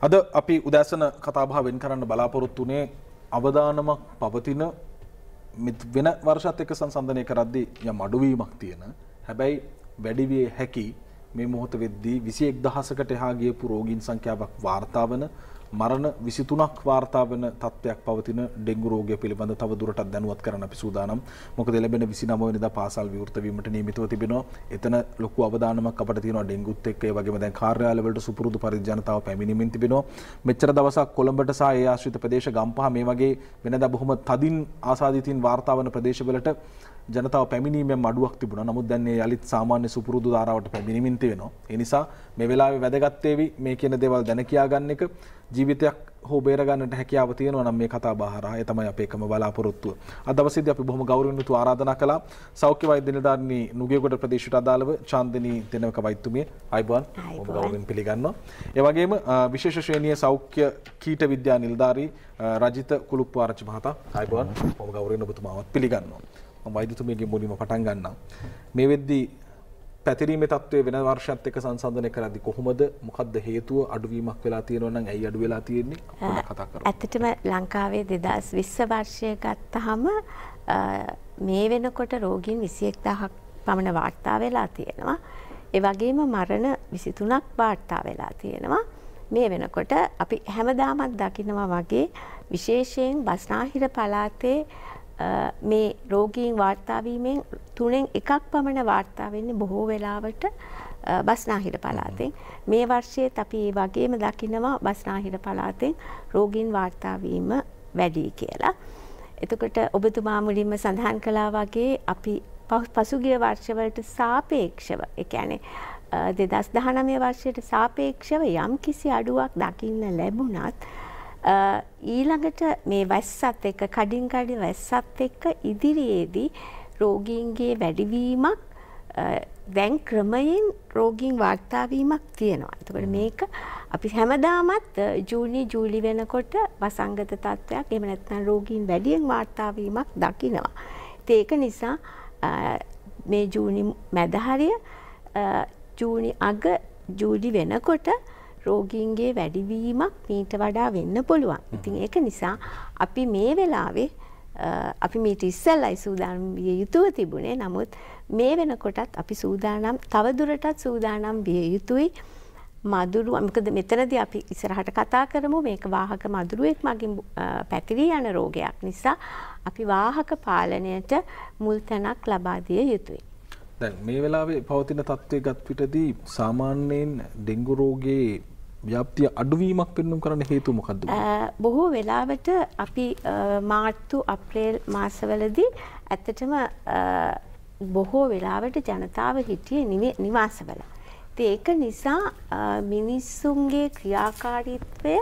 අද අපි උදෑසන කතාබහ වෙන් කරන්න බලාපොරොත්තු වුණේ අවදානමක් පවතින වෙන වර්ෂත් එක්ක සංසන්දනය කරද්දී යම් අඩුවීමක් තියෙන හැබැයි වැඩි විය හැකි මේ මොහොත වෙද්දී 21000කට එහා ගියපු රෝගීන් සංඛ්‍යාවක් වාර්තා වන මරණ 23ක් වාර්තා වෙන තත්ත්වයක් පවතින ඩෙන්ගු රෝගය පිළිබඳ තව දුරටත් දැනුවත් කරන්න අපි සූදානම්. මොකද ලැබෙන 29 වෙනිදා පාසල් විවෘත වීමට නියමිතව තිබෙනවා. එතන ලොකු අවදානමක් අපට තියෙනවා ඩෙන්ගුත් එක්ක. ඒ වගේම දැන් කාර්යාලවලට සුපුරුදු පරිදි ජනතාව පැමිණෙමින් තිබෙනවා. මෙච්චර දවසක් කොළඹට සහ ඒ ආශ්‍රිත ප්‍රදේශ ගම්පහ මේ වගේ වෙනදා බොහොම තදින් ආසාදිතින් වාර්තා වන ප්‍රදේශවලට ජනතාව පැමිණීමෙන් අඩුවක් තිබුණා. නමුත් දැන් මේ යලිත් සාමාන්‍ය සුපුරුදු ධාරාවට පැමිණෙමින් තියෙනවා. ඒ නිසා මේ වෙලාවේ වැදගත් වේවි මේ කියන දේවල් දැන කියා ගන්න එක. ජීවිතයක් හෝ බේර ගන්නට හැකියාව තියෙනවා නම් මේ කතා බහ හරහා ඒ තමයි අපේ එකම බලාපොරොත්තුව. අද දවසේදී අපි බොහොම ගෞරවයෙන් යුතුව ආරාධනා කළා සෞඛ්‍ය වෛද්‍ය නිලධාරිනී නුගේගොඩ ප්‍රදේශයට අදාළව චාන්දිනී දෙනවක වෛද්‍යතුමිය. අයිබෝන් බොහොම ගෞරවයෙන් පිළිගන්නවා. ඒ වගේම විශේෂ ශ්‍රේණියේ සෞඛ්‍ය කීට විද්‍යා නිලධාරී රජිත කුළුප්පාරච්චි මහතා. අයිබෝන් බොහොම ගෞරවයෙන් ඔබතුමාවත් පිළිගන්නවා. මම වෛද්‍යතුමියගේ මුලින්ම පටන් ගන්නම්. මේ වෙද්දී පැතිරීමේ තත්ත්වයේ වෙන වර්ෂයත් එක්ක සංසන්දනය කරද්දී කොහොමද මොකක්ද හේතුව අඩුවීමක් වෙලා තියෙනවා නම් ඇයි අඩු වෙලා තියෙන්නේ අපිට කතා කරමු. ඇත්තටම ලංකාවේ 2020 වර්ෂය ගත්තාම මේ වෙනකොට රෝගීන් 21000ක් පමණ වාර්තා වෙලා තියෙනවා. ඒ වගේම මරණ 23ක් වාර්තා වෙලා තියෙනවා. මේ වෙනකොට අපි හැමදාමත් දකිනවා වගේ විශේෂයෙන් බස්නාහිර පළාතේ මේ රෝගීන් වාර්තා වීමෙන් 3න් 1ක් පමණ වාර්තා වෙන්නේ බොහෝ වෙලාවට බස්නාහිර පළාතෙන්. මේ වර්ෂයේත් අපි ඒ වගේම දකිනවා බස්නාහිර පළාතෙන් රෝගීන් වාර්තා වීම වැඩි කියලා. එතකොට ඔබතුමා මුලින්ම සඳහන් කළා වගේ අපි පසුගිය වර්ෂවලට සාපේක්ෂව ඒ කියන්නේ 2019 වර්ෂයට සාපේක්ෂව යම් කිසි අඩුවක් දකින්න ලැබුණත් ඊළඟට මේ වැස්සත් එක්ක කඩින් කඩි වැස්සත් එක්ක ඉදිරියේදී රෝගීන්ගේ වැඩිවීමක් දැන් ක්‍රමයෙන් රෝගීන් වාර්තා වීමක් තියෙනවා. එතකොට මේක අපි හැමදාමත් ජූලි වෙනකොට වසංගත තත්ත්වයක් එහෙම නැත්නම් රෝගීන් වැඩියෙන් වාර්තා වීමක් දකිනවා. ඒක නිසා මේ ජූනි මැද හරිය ජූනි අග ජූලි වෙනකොට රෝගීන්ගේ වැඩිවීමක් මීට වඩා වෙන්න පුළුවන්. ඉතින් ඒක නිසා අපි මේ වෙලාවේ අපි මීට ඉස්සෙල්ලයි සූදානම් විය යුතුව තිබුණේ. නමුත් මේ වෙනකොටත් අපි සූදානම් තවදුරටත් සූදානම් විය යුතුයි. මදුරු මොකද මෙතනදී අපි ඉස්සරහට කතා කරමු මේක වාහක මදුරුවෙක් මගින් පැතිරී යන රෝගයක් නිසා අපි වාහක පාලනයට මුල් තැනක් ලබා දිය යුතුයි. දැන් මේ වෙලාවේ පවතින තත්ත්වයේ ගත් විටදී සාමාන්‍යයෙන් ඩෙන්ගු රෝගයේ ව්‍යාප්තිය අඩුවීමක් පෙන්වන්න කරන්න හේතුව මොකක්ද? බොහෝ වෙලාවට අපි මාර්තු අප්‍රේල් මාසවලදී ඇත්තටම බොහෝ වෙලාවට ජනතාව හිටියේ නිවාසවල. ඒක නිසා මිනිස්සුන්ගේ ක්‍රියාකාරීත්වය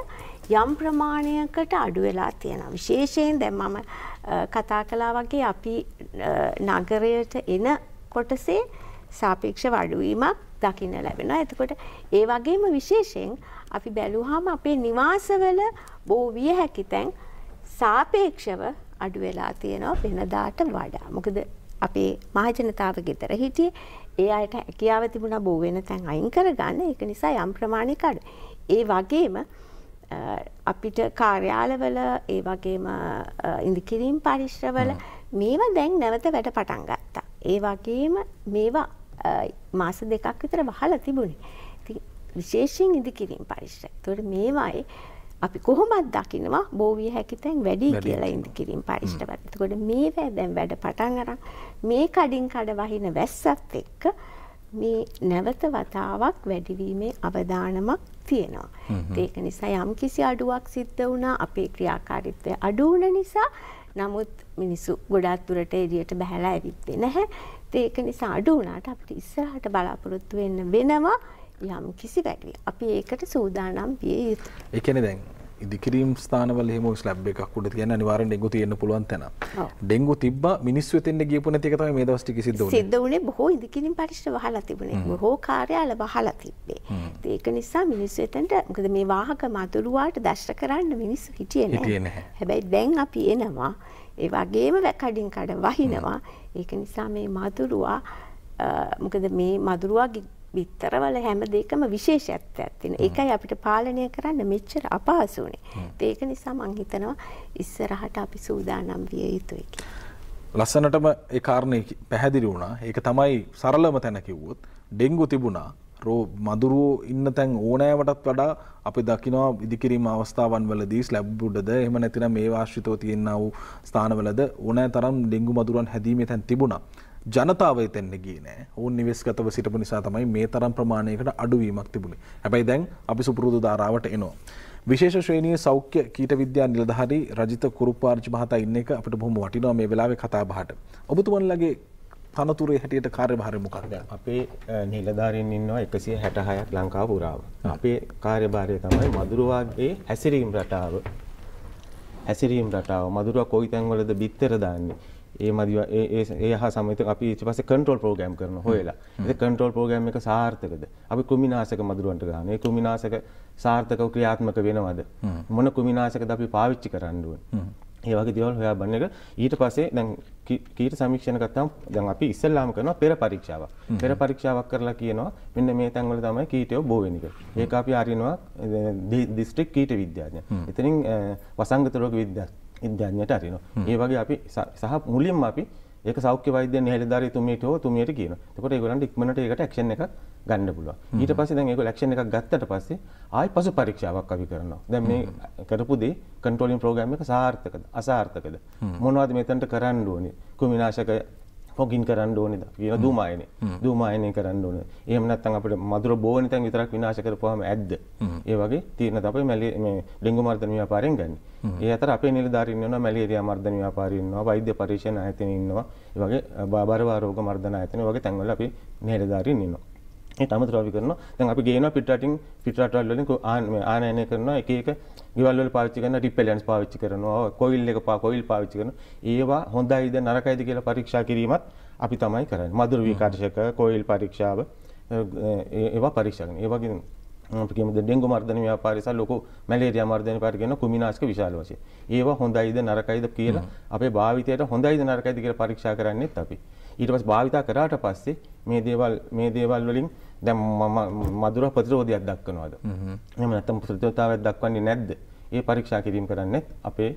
යම් ප්‍රමාණයකට අඩු වෙලා තියෙනවා. විශේෂයෙන් දැන් මම කතා කළා වගේ අපි නගරයට එන කොටසේ සාපේක්ෂව අඩුවීමක් දකින්න ලැබෙනවා. එතකොට ඒ වගේම විශේෂයෙන් අපි බැලුවාම අපේ නිවාසවල බොහෝ විය හැකි තැන් සාපේක්ෂව අඩු වෙලා තියෙනවා වෙනදාට වඩා. මොකද අපේ මහජනතාව ගෙදර හිටියේ ඒ අයට හැකියාව තිබුණා බොහෝ වෙන තැන් අයින් කරගන්න. ඒක නිසා යම් ප්‍රමාණයක අඩු. ඒ වගේම අපිට කාර්යාලවල ඒ වගේම ඉන්දිකිරීම් පරිශ්‍රවල මේවා දැන් නැවත වැඩ පටන් ගත්තා. ඒ වගේම මේවා මාස 2ක් විතර වහලා තිබුණේ. ඉතින් විශේෂයෙන් ඉදිකිරීම් පරිශ්‍රය. ඒතකොට මේවායේ අපි කොහොමද දකින්නවා බොහෝ විය හැකි තැන් වැඩි කියලා ඉදිකිරීම් පරිශ්‍රවල. එතකොට මේවා දැන් වැඩ පටන් අරන් මේ කඩින් කඩ වහින වැස්සත් එක්ක මේ නැවත වතාවක් වැඩිවීමේ අවදානමක් තියෙනවා. ඒක නිසා යම් කිසි අඩුවක් සිද්ධ වුණා අපේ ක්‍රියාකාරීත්වය අඩු වුණ නිසා. නමුත් මිනිස්සු ගොඩාක් දුරට එළියට බහැලා ඇවිත් නැහැ. ඒක නිසා අඩු වුණාට අපිට ඉස්සරහට බලාපොරොත්තු වෙන්න වෙනවා යම් කිසි වැඩි. අපි ඒකට සූදානම් විය යුතුයි. ඒ කියන්නේ දැන් ඉදිකිරීම් ස්ථානවල එහෙම ස්ලැබ් එකක් උඩ තියන්න අනිවාර්යෙන් ඩෙන්ගු තියෙන්න පුළුවන් තැන. ඩෙන්ගු තිබ්බා මිනිස්සු එතෙන්ද ගියපු නැති එක තමයි මේ දවස් ටික සිද්ධ වුනේ. සිද්ධ වුනේ බොහෝ ඉදිකිරීම් පරිශ්‍ර වහලා තිබුණේ. බොහෝ කාර්යාල වහලා තිබ්බේ. ඒක නිසා මිනිස්සු එතෙන්ට මොකද මේ වාහක මදුරුවාට දැෂ්ට කරන්න මිනිස්සු හිටියේ නැහැ. හැබැයි දැන් අපි එනවා ඒ වගේම කඩින් කඩ වහිනවා. ඒක නිසා මේ මදුරුවා මොකද මේ මදුරුවා විතරවල හැම දෙයකම විශේෂත්වයක් තියෙනවා. ඒකයි අපිට පාලනය කරන්න මෙච්චර අපහසු උනේ. ඒක නිසා මම හිතනවා ඉස්සරහට අපි සූදානම් විය යුතුයි කියලා. ලස්සනටම ඒ කාරණේ පැහැදිලි වුණා. ඒක තමයි සරලම තැන කිව්වොත් ඩෙන්ගු තිබුණා. මදුරුවෝ ඉන්න තැන් ඕනෑවටත් වඩා අපි දකිනවා ඉදිකිරීම අවස්ථාවන් වලදී ස්ලැබ් උඩද එහෙම නැතිනම් මේ ආශ්‍රිතව තියෙනා වූ ස්ථානවලද ඕනෑ තරම් ඩෙන්ගු මදුරුවන් හැදීමේ තැන් තිබුණා. ජනතාව එතෙන්ට ගියේ නෑ. ඔවුන් නිවෙස්ගතව සිටපු නිසා තමයි මේ තරම් ප්‍රමාණයකට අඩුවීමක් තිබුණේ. හැබැයි දැන් අපි සුපුරුදු ධාරාවට එනවා. විශේෂ ශ්‍රේණියේ සෞඛ්‍ය කීට විද්‍යා නිලධාරී රජිත කුරුපාර්ජි මහතා ඉන්න එක අපිට බොහොම වටිනවා මේ වෙලාවේ කතා බහට. ඔබතුමන්ලගේ තනතුරේ හැටියට කාර්යභාරය මොකක්ද? අපේ නිලධාරීන් ඉන්නවා 166ක් ලංකාව පුරාම. අපේ කාර්යභාරය තමයි මදුරුවාගේ හැසිරීම් රටාව මදුරුවා කොයි තැන්වලද බිත්තර දාන්නේ. ඒ හා සමග අපි ඊට පස්සේ කන්ට්‍රෝල් ප්‍රෝග්‍රෑම් කරනවා හොයලා. ඒ කන්ට්‍රෝල් ප්‍රෝග්‍රෑම් එක සාර්ථකද? අපි කෘමිනාශක මදුරුවන්ට ගන්න. ඒ කෘමිනාශක සාර්ථකව ක්‍රියාත්මක වෙනවද? මොන කෘමිනාශකද අපි පාවිච්චි කරන්න ඕනේ? ඒ වගේ දේවල් හොයා බලන එක. ඊට පස්සේ දැන් කීට සමීක්ෂණ ගත්තාම දැන් අපි ඉස්සෙල්ලාම කරනවා පෙර පරීක්ෂාවක්. පෙර පරීක්ෂාවක් කරලා කියනවා මෙන්න මේ තැන්වල තමයි කීටයෝ බෝ වෙන එක. ඒක අපි අරිනවා දිස්ත්‍රික් කීට විද්‍යාඥ. එතනින් වසංගත රෝග විද්‍යාඥයට අරිනවා. ඒ වගේ අපි සහ මුලින්ම අපි ඒක සෞඛ්‍ය වෛද්‍ය නිලධාරීතුමියට හෝ තුමියට කියනවා. එතකොට ඒගොල්ලන්ට ඉක්මනට ඒකට ඇක්ෂන් එකක් ගන්න පුළුවන්. ඊට පස්සේ දැන් ඒගොල්ලෝ ඇක්ෂන් එකක් ගත්තට පස්සේ ආයි පසු පරීක්ෂාවක් අපි කරනවා. දැන් මේ කරපු දේ කන්ට්‍රෝලින් ප්‍රෝග්‍රෑම් එක සාර්ථකද අසාර්ථකද මොනවද මෙතනට කරන්න ඕනේ? කෘමිනාශක හොගින් කරන්න ඕනේද? කියන දූමායනය කරන්න ඕනේ. එහෙම නැත්නම් අපිට මදුර බෝවන තැන් විතරක් විනාශ කරපුවාම ඇද්ද? ඒ වගේ තීරණ තමයි මේ ඩෙන්ගු මර්ධන ව්‍යාපාරයෙන් ගන්න. ඒ අතර අපේ නිලධාරීන් ඉන්නවා මැලේරියා මර්ධන ව්‍යාපාරී ඉන්නවා වෛද්‍ය පරීක්ෂණ ආයතන ඉන්නවා. ඒ වගේ බාරවා රෝග මර්ධන ආයතන වගේ තැන්වල අපි නිලධාරීන් ඉන්නවා. ඒත් අමතරව අපි කරනවා දැන් අපි ගේනවා පිටරටවල් වලින් ආනයනය කරනවා එක එක ගෙවල් වල පාවිච්චි කරන රිපෙලන්ට්ස් පාවිච්චි කරනවා කොයිල් පාවිච්චි කරනවා ඒවා හොඳයිද නරකයිද කියලා පරීක්ෂා කිරීමත් අපි තමයි කරන්නේ මදුරු විකාශක කොයිල් පරීක්ෂාව ඒවා පරීක්ෂා කරනවා ඒ වගේ අපි කියමු ඩෙන්ගු මර්ධන ව්‍යාපාරය සහ ලොකු මැලේරියා මර්ධන ව්‍යාපාරය කියන කුමිනාශක විශාල වශයෙන් ඒවා හොඳයිද නරකයිද කියලා අපේ භාවිතයට හොඳයිද නරකයිද කියලා පරීක්ෂා කරන්නේත් අපි ඊට පස්සේ භාවිතා කරාට පස්සේ මේ දේවල් වලින් දැන් මදුර ප්‍රතිරෝධයක් දක්වනවාද එහෙම නැත්නම් ප්‍රතිරෝධතාවයක් දක්වන්නේ නැද්ද ඒ පරීක්ෂා කිරීම කරන්නේ අපේ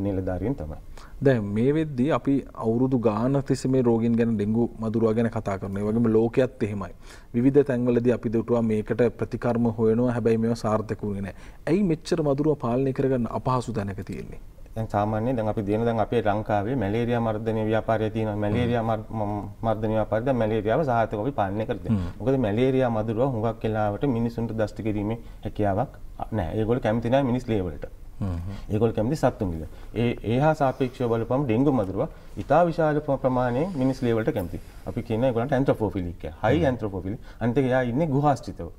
නිලධාරීන් තමයි දැන් මේ වෙද්දී අපි අවුරුදු ගානක් තිස්සේ මේ රෝගීන් ගැන ඩෙන්ගු මදුරුවා ගැන කතා කරනවා ඒ වගේම ලෝකයේත් එහෙමයි විවිධ තැන්වලදී අපි දුටුවා මේකට ප්‍රතිකර්ම හොයනවා හැබැයි මේවා සාර්ථක වුණේ නැහැ ඇයි මෙච්චර මදුරුවා පාලනය කරගන්න අපහසු තැනක තියෙන්නේ දැන් සාමාන්‍යයෙන් දැන් අපි දින දැන් අපේ ලංකාවේ මැලේරියා මර්ධන ව්‍යාපාරය තියෙනවා මැලේරියා මර්ධන ව්‍යාපාරය දැන් මැලේරියාව සාර්ථකව අපි පාලනය කරලා මොකද මැලේරියා මදුරුව හුඟක් වෙලාවට මිනිසුන්ට දෂ්ට කිරීමේ හැකියාවක් නැහැ. ඒගොල්ලෝ කැමති නැහැ මිනිස් ලේ වලට. ඒගොල්ලෝ කැමති සත්තුන් වල. ඒ හා සාපේක්ෂව බලපුවම ඩෙන්ගු මදුරුව ඉතා විශාල ප්‍රමාණයෙන් මිනිස් ලේ වලට කැමති. අපි කියන ඒගොල්ලන්ට ඇන්ත්‍රොපෝෆිලික් කියලා. හයි ඇන්ත්‍රොපෝෆිලික්. අනිත් එක එයා ඉන්නේ ගුහාශ්‍රිතව.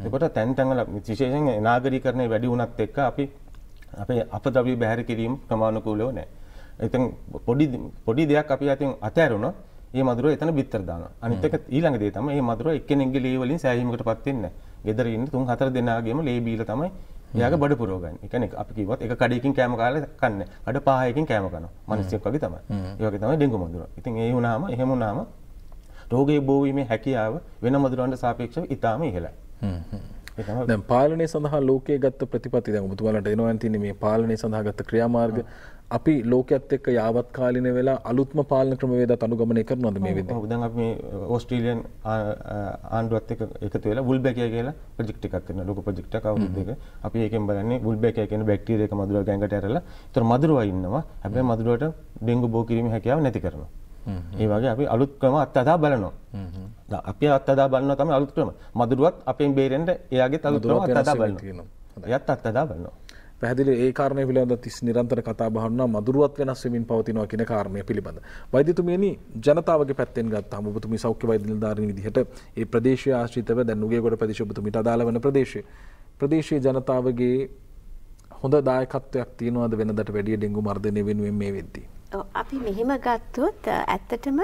ඒකට තැන් තැන් වල විශේෂයෙන් නාගරීකරණය වැඩි වුණත් එක්ක අපි අපේ අපද්‍රව්‍ය බැහැර කිරීම ප්‍රමාණිකූලව නැහැ. ඉතින් පොඩි දෙයක් අපි අතින් අතෑරුණොත් මේ මදුරුව එතන බිත්තර දානවා. අනිත් එක ඊළඟ දේ තමයි මේ මදුරුව එක්කෙනෙක්ගේ ලේ වලින් සෑහීමකටපත් වෙන්නේ නැහැ. ගෙදර ඉන්න 3-4 දෙනාගේම ලේ බීලා තමයි එයාගේ බඩ පුරවගන්නේ. ඒ කියන්නේ අපි කිව්වත් එක කඩේකින් කෑම කාලා කන්නේ. කඩ පහයකින් කෑම කනවා. මිනිස්සෙක් වගේ තමයි. ඒ වගේ තමයි ඩෙන්ගු මදුරුව. ඉතින් එහෙම වුණාම රෝගේ බෝ වීමේ හැකියාව වෙන මදුරුවන්ට සාපේක්ෂව ඉතාම ඉහළයි. දැන් පාලනය සඳහා ලෝකයේ ගත්ත ප්‍රතිපත්ති දැන් ඔබතුමාලට එනවා තියෙන්නේ මේ පාලනය සඳහා ගත්ත ක්‍රියාමාර්ග අපි ලෝකයේත් එක්ක යාවත් කාලින වෙලා අලුත්ම පාලන ක්‍රමවේදات අනුගමනය කරනවද මේ වෙද්දී? ඔව් දැන් අපි මේ ඕස්ට්‍රේලියන් ආණ්ඩුවත් එක්ක එකතු වෙලා වුල්බැකියා කියලා ප්‍රොජෙක්ට් එකක් කරනවා ලොකු ප්‍රොජෙක්ට් එකක් අවුරුදු දෙක. අපි ඒකෙන් බලන්නේ වුල්බැකියා කියන බැක්ටීරියා එක මදුරුව ගෑඟට ඇරලා ඒතර මදුරුවා ඉන්නවා. හැබැයි මදුරුවට ඩෙන්ගු බෝ කිරීමේ හැකියාව නැති කරනවා. ඒ වගේ අපි අලුත් ක්‍රම අත්හදා බලනවා. අපි අත්හදා බලනවා තමයි අලුත් ක්‍රම. මදුරුවත් අපෙන් බේරෙන්න එයාගෙත් අලුත් ක්‍රම අත්හදා බලනවා. එයාත් අත්හදා බලනවා. පැහැදිලි ඒ කාරණේ පිළිබඳව නිරන්තර කතා බහ කරනවා මදුරුවත් වෙනස් වෙමින් පවතිනවා කියන කාරණය පිළිබඳ. වෛද්‍යතුමියනි ජනතාවගේ පැත්තෙන් ගත්තාම ඔබතුමී සෞඛ්‍ය වෛද්‍ය නිලධාරීන් විදිහට ඒ ප්‍රදේශීය ආශ්‍රිතව දැන් නුගේගොඩ ප්‍රදේශ ඔබතුමීට අදාළ වෙන ප්‍රදේශීය ජනතාවගේ හොඳ දායකත්වයක් තියනවාද වෙනදට වැඩිය ඩෙන්ගු මර්ධනය වෙනුවෙන් මේ වෙද්දී? අපි මෙහෙම ගත්තොත් ඇත්තටම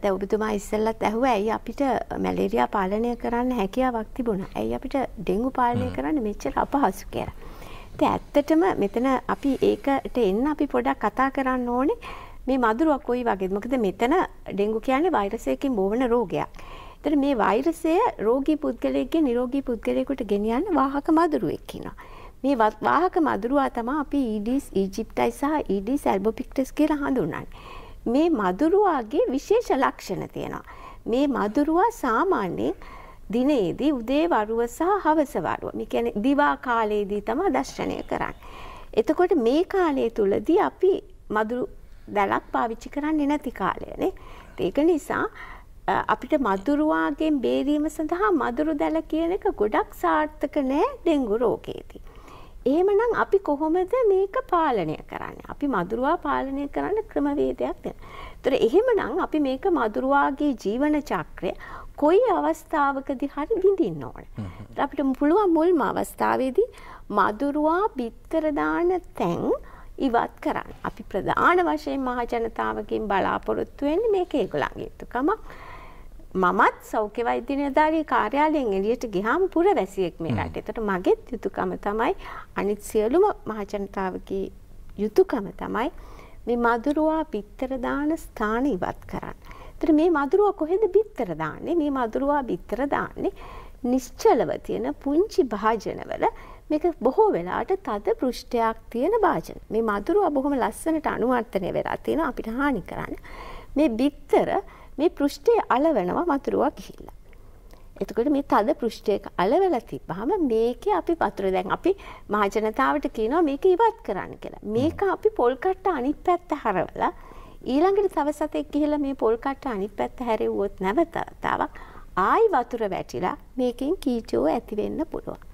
දැන් ඔබතුමා ඉස්සෙල්ලත් ඇහුවා ඇයි අපිට මැලේරියා පාලනය කරන්න හැකියාවක් තිබුණා. ඇයි අපිට ඩෙන්ගු පාලනය කරන්න මෙච්චර අපහසු කියලා. ඉතින් ඇත්තටම මෙතන අපි ඒකට එන්න අපි පොඩ්ඩක් කතා කරන්න ඕනේ මේ මදුරුවා කොයි වගේද? මොකද මෙතන ඩෙන්ගු කියන්නේ වෛරසයකින් බෝවන රෝගයක්. ඒතර මේ වෛරසය රෝගී පුද්ගලයෙක්ගේ නිරෝගී පුද්ගලයෙකුට ගෙනියන්න වාහක මදුරුවෙක් ඉන්නවා. මේ වාහක මදුරුවා තමයි අපි ඊඩිස් ඊජිප්ටයි සහ ඊඩිස් ඇල්බෝපික්ටස් කියලා හඳුන්වන්නේ. මේ මදුරුවාගේ විශේෂ ලක්ෂණ තියෙනවා. මේ මදුරුවා සාමාන්‍යයෙන් දිනේදී උදේ වරුව සහ හවස වරුව. මේ කියන්නේ දිවා කාලයේදී තමයි දර්ශනය කරන්නේ. එතකොට මේ කාලය තුලදී අපි මදුරු දැලක් පාවිච්චි කරන්නේ නැති කාලයනේ. ඒක නිසා අපිට මදුරුවාගෙන් බේරීම සඳහා මදුරු දැල කියන එක ගොඩක් සාර්ථක නෑ ඩෙන්ගු රෝගයේදී. එහෙමනම් අපි කොහොමද මේක පාලනය කරන්නේ? අපි මදුරුවා පාලනය කරන්න ක්‍රමවේදයක් තියෙනවා. ඒතර එහෙමනම් අපි මේක මදුරුවාගේ ජීවන චක්‍රය කොයි අවස්ථාවකදී හරි විඳින්න ඕනේ. අපිට පුළුවන් මුල්ම අවස්ථාවේදී මදුරුවා බිත්තර දාන තැන් ඉවත් කරන්න. අපි ප්‍රධාන වශයෙන් මහ ජනතාවගෙන් බලාපොරොත්තු වෙන්නේ මේක ඒගොල්ලන්ගේ යුතුකමක්. මමත් සෞඛ්‍ය වෛද්‍ය නිලධාරී කාර්යාලයෙන් එළියට ගියාම පුරවැසියෙක් මේ රටේ. ඒතට මගේත් යුතුකම තමයි අනිත් සියලුම මහ ජනතාවගේ යුතුකම තමයි මේ මදුරුවා බිත්තර දාන ස්ථාන ඉවත් කරන්න. ඒතර මේ මදුරුවා කොහෙද බිත්තර දාන්නේ? මේ මදුරුවා බිත්තර දාන්නේ නිශ්චලව තියෙන පුංචි භාජනවල. මේක බොහෝ වෙලාවට තද පෘෂ්ඨයක් තියෙන භාජන. මේ මදුරුවා බොහොම ලස්සනට අනුවර්තනය වෙලා තියෙනවා අපිට හානි කරන්න. මේ බිත්තර මේ පෘෂ්ඨය අලවනවා මදුරුවා ගිහිල්ලා. එතකොට මේ තද පෘෂ්ඨයක අලවලා තිබ්බහම මේකේ අපි වතුර දැන් අපි මහ ජනතාවට කියනවා මේක ඉවත් කරන්න කියලා. මේක අපි පොල් කට්ට අනිත් පැත්ත හරවලා ඊළඟට තව සතෙක් ගිහිල්ලා මේ පොල් කට්ට අනිත් පැත්ත හැරෙව්වොත් නැවතතාවක් ආයි වතුර වැටිලා මේකෙන් කීටෝ ඇති වෙන්න පුළුවන්.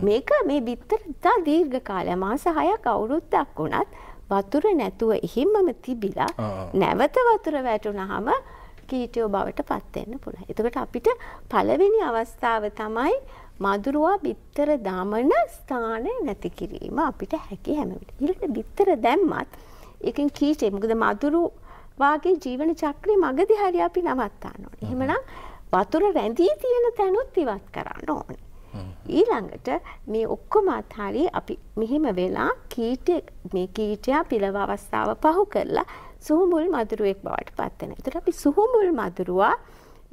මේක මේ බිත්තර තා දීර්ඝ කාලයක් මාස 6ක් අවුරුද්දක් වුණත් වතුර නැතුව එහෙම්මම තිබිලා නැවත වතුර වැටුනහම කීටෝ බවට පත් වෙන්න පුළුවන්. එතකොට අපිට පළවෙනි අවස්ථාව තමයි මදුරුවා බිත්තර දාමන ස්ථාන නැති කිරීම අපිට හැකි හැම විට. ඊළඟට බිත්තර දැම්මත් ඒකෙන් කීටේ මොකද මදුරු වාගේ ජීවන චක්‍රේ මගදී හරි අපි නවත්තන්න ඕනේ. එහෙමනම් වතුර රැඳී තියෙන තැනුත් ඉවත් කරන්න ඕනේ. ඊළඟට මේ ඔක්කොම අතහරි අපි මෙහිම වෙලා මේ කීටයා පිළව අවස්ථාව පහු කරලා සුහුමුල් මදුරුවෙක් බවට පත් වෙනවා. ඒතර අපි සුහුමුල් මදුරුවා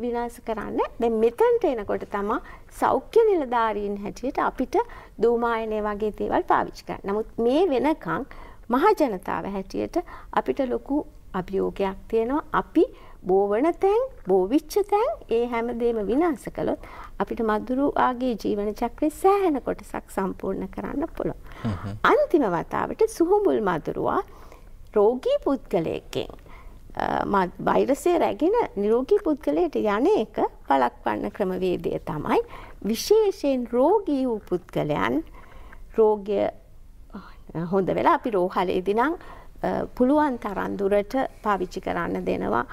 විනාශ කරන්න දැන් මෙතනට එනකොට තමයි සෞඛ්‍ය නිලධාරීන් හැටියට අපිට දූමායනය වගේ දේවල් පාවිච්චි කරන්න. නමුත් මේ වෙනකන් මහ ජනතාව හැටියට අපිට ලොකු අභියෝගයක් තියෙනවා. අපි බෝවන තැන්, බෝවිච්ච තැන් ඒ හැමදේම විනාශ කළොත් අපිට මදුරුවාගේ ජීවන චක්‍රේ සෑහෙන කොටසක් සම්පූර්ණ කරන්න පුළුවන්. අන්තිම වතාවට සුහුමුල් මදුරුවා රෝගී පුද්ගලයෙක්ගෙන් වෛරසය රැගෙන නිරෝගී පුද්ගලයට යන එක වළක්වන්න ක්‍රමවේදය තමයි විශේෂයෙන් රෝගී වූ පුද්ගලයන් රෝගය හොඳ වෙලා අපි රෝහලේදී නම් පුළුවන් තරම් දුරට පාවිච්චි කරන්න දෙනවා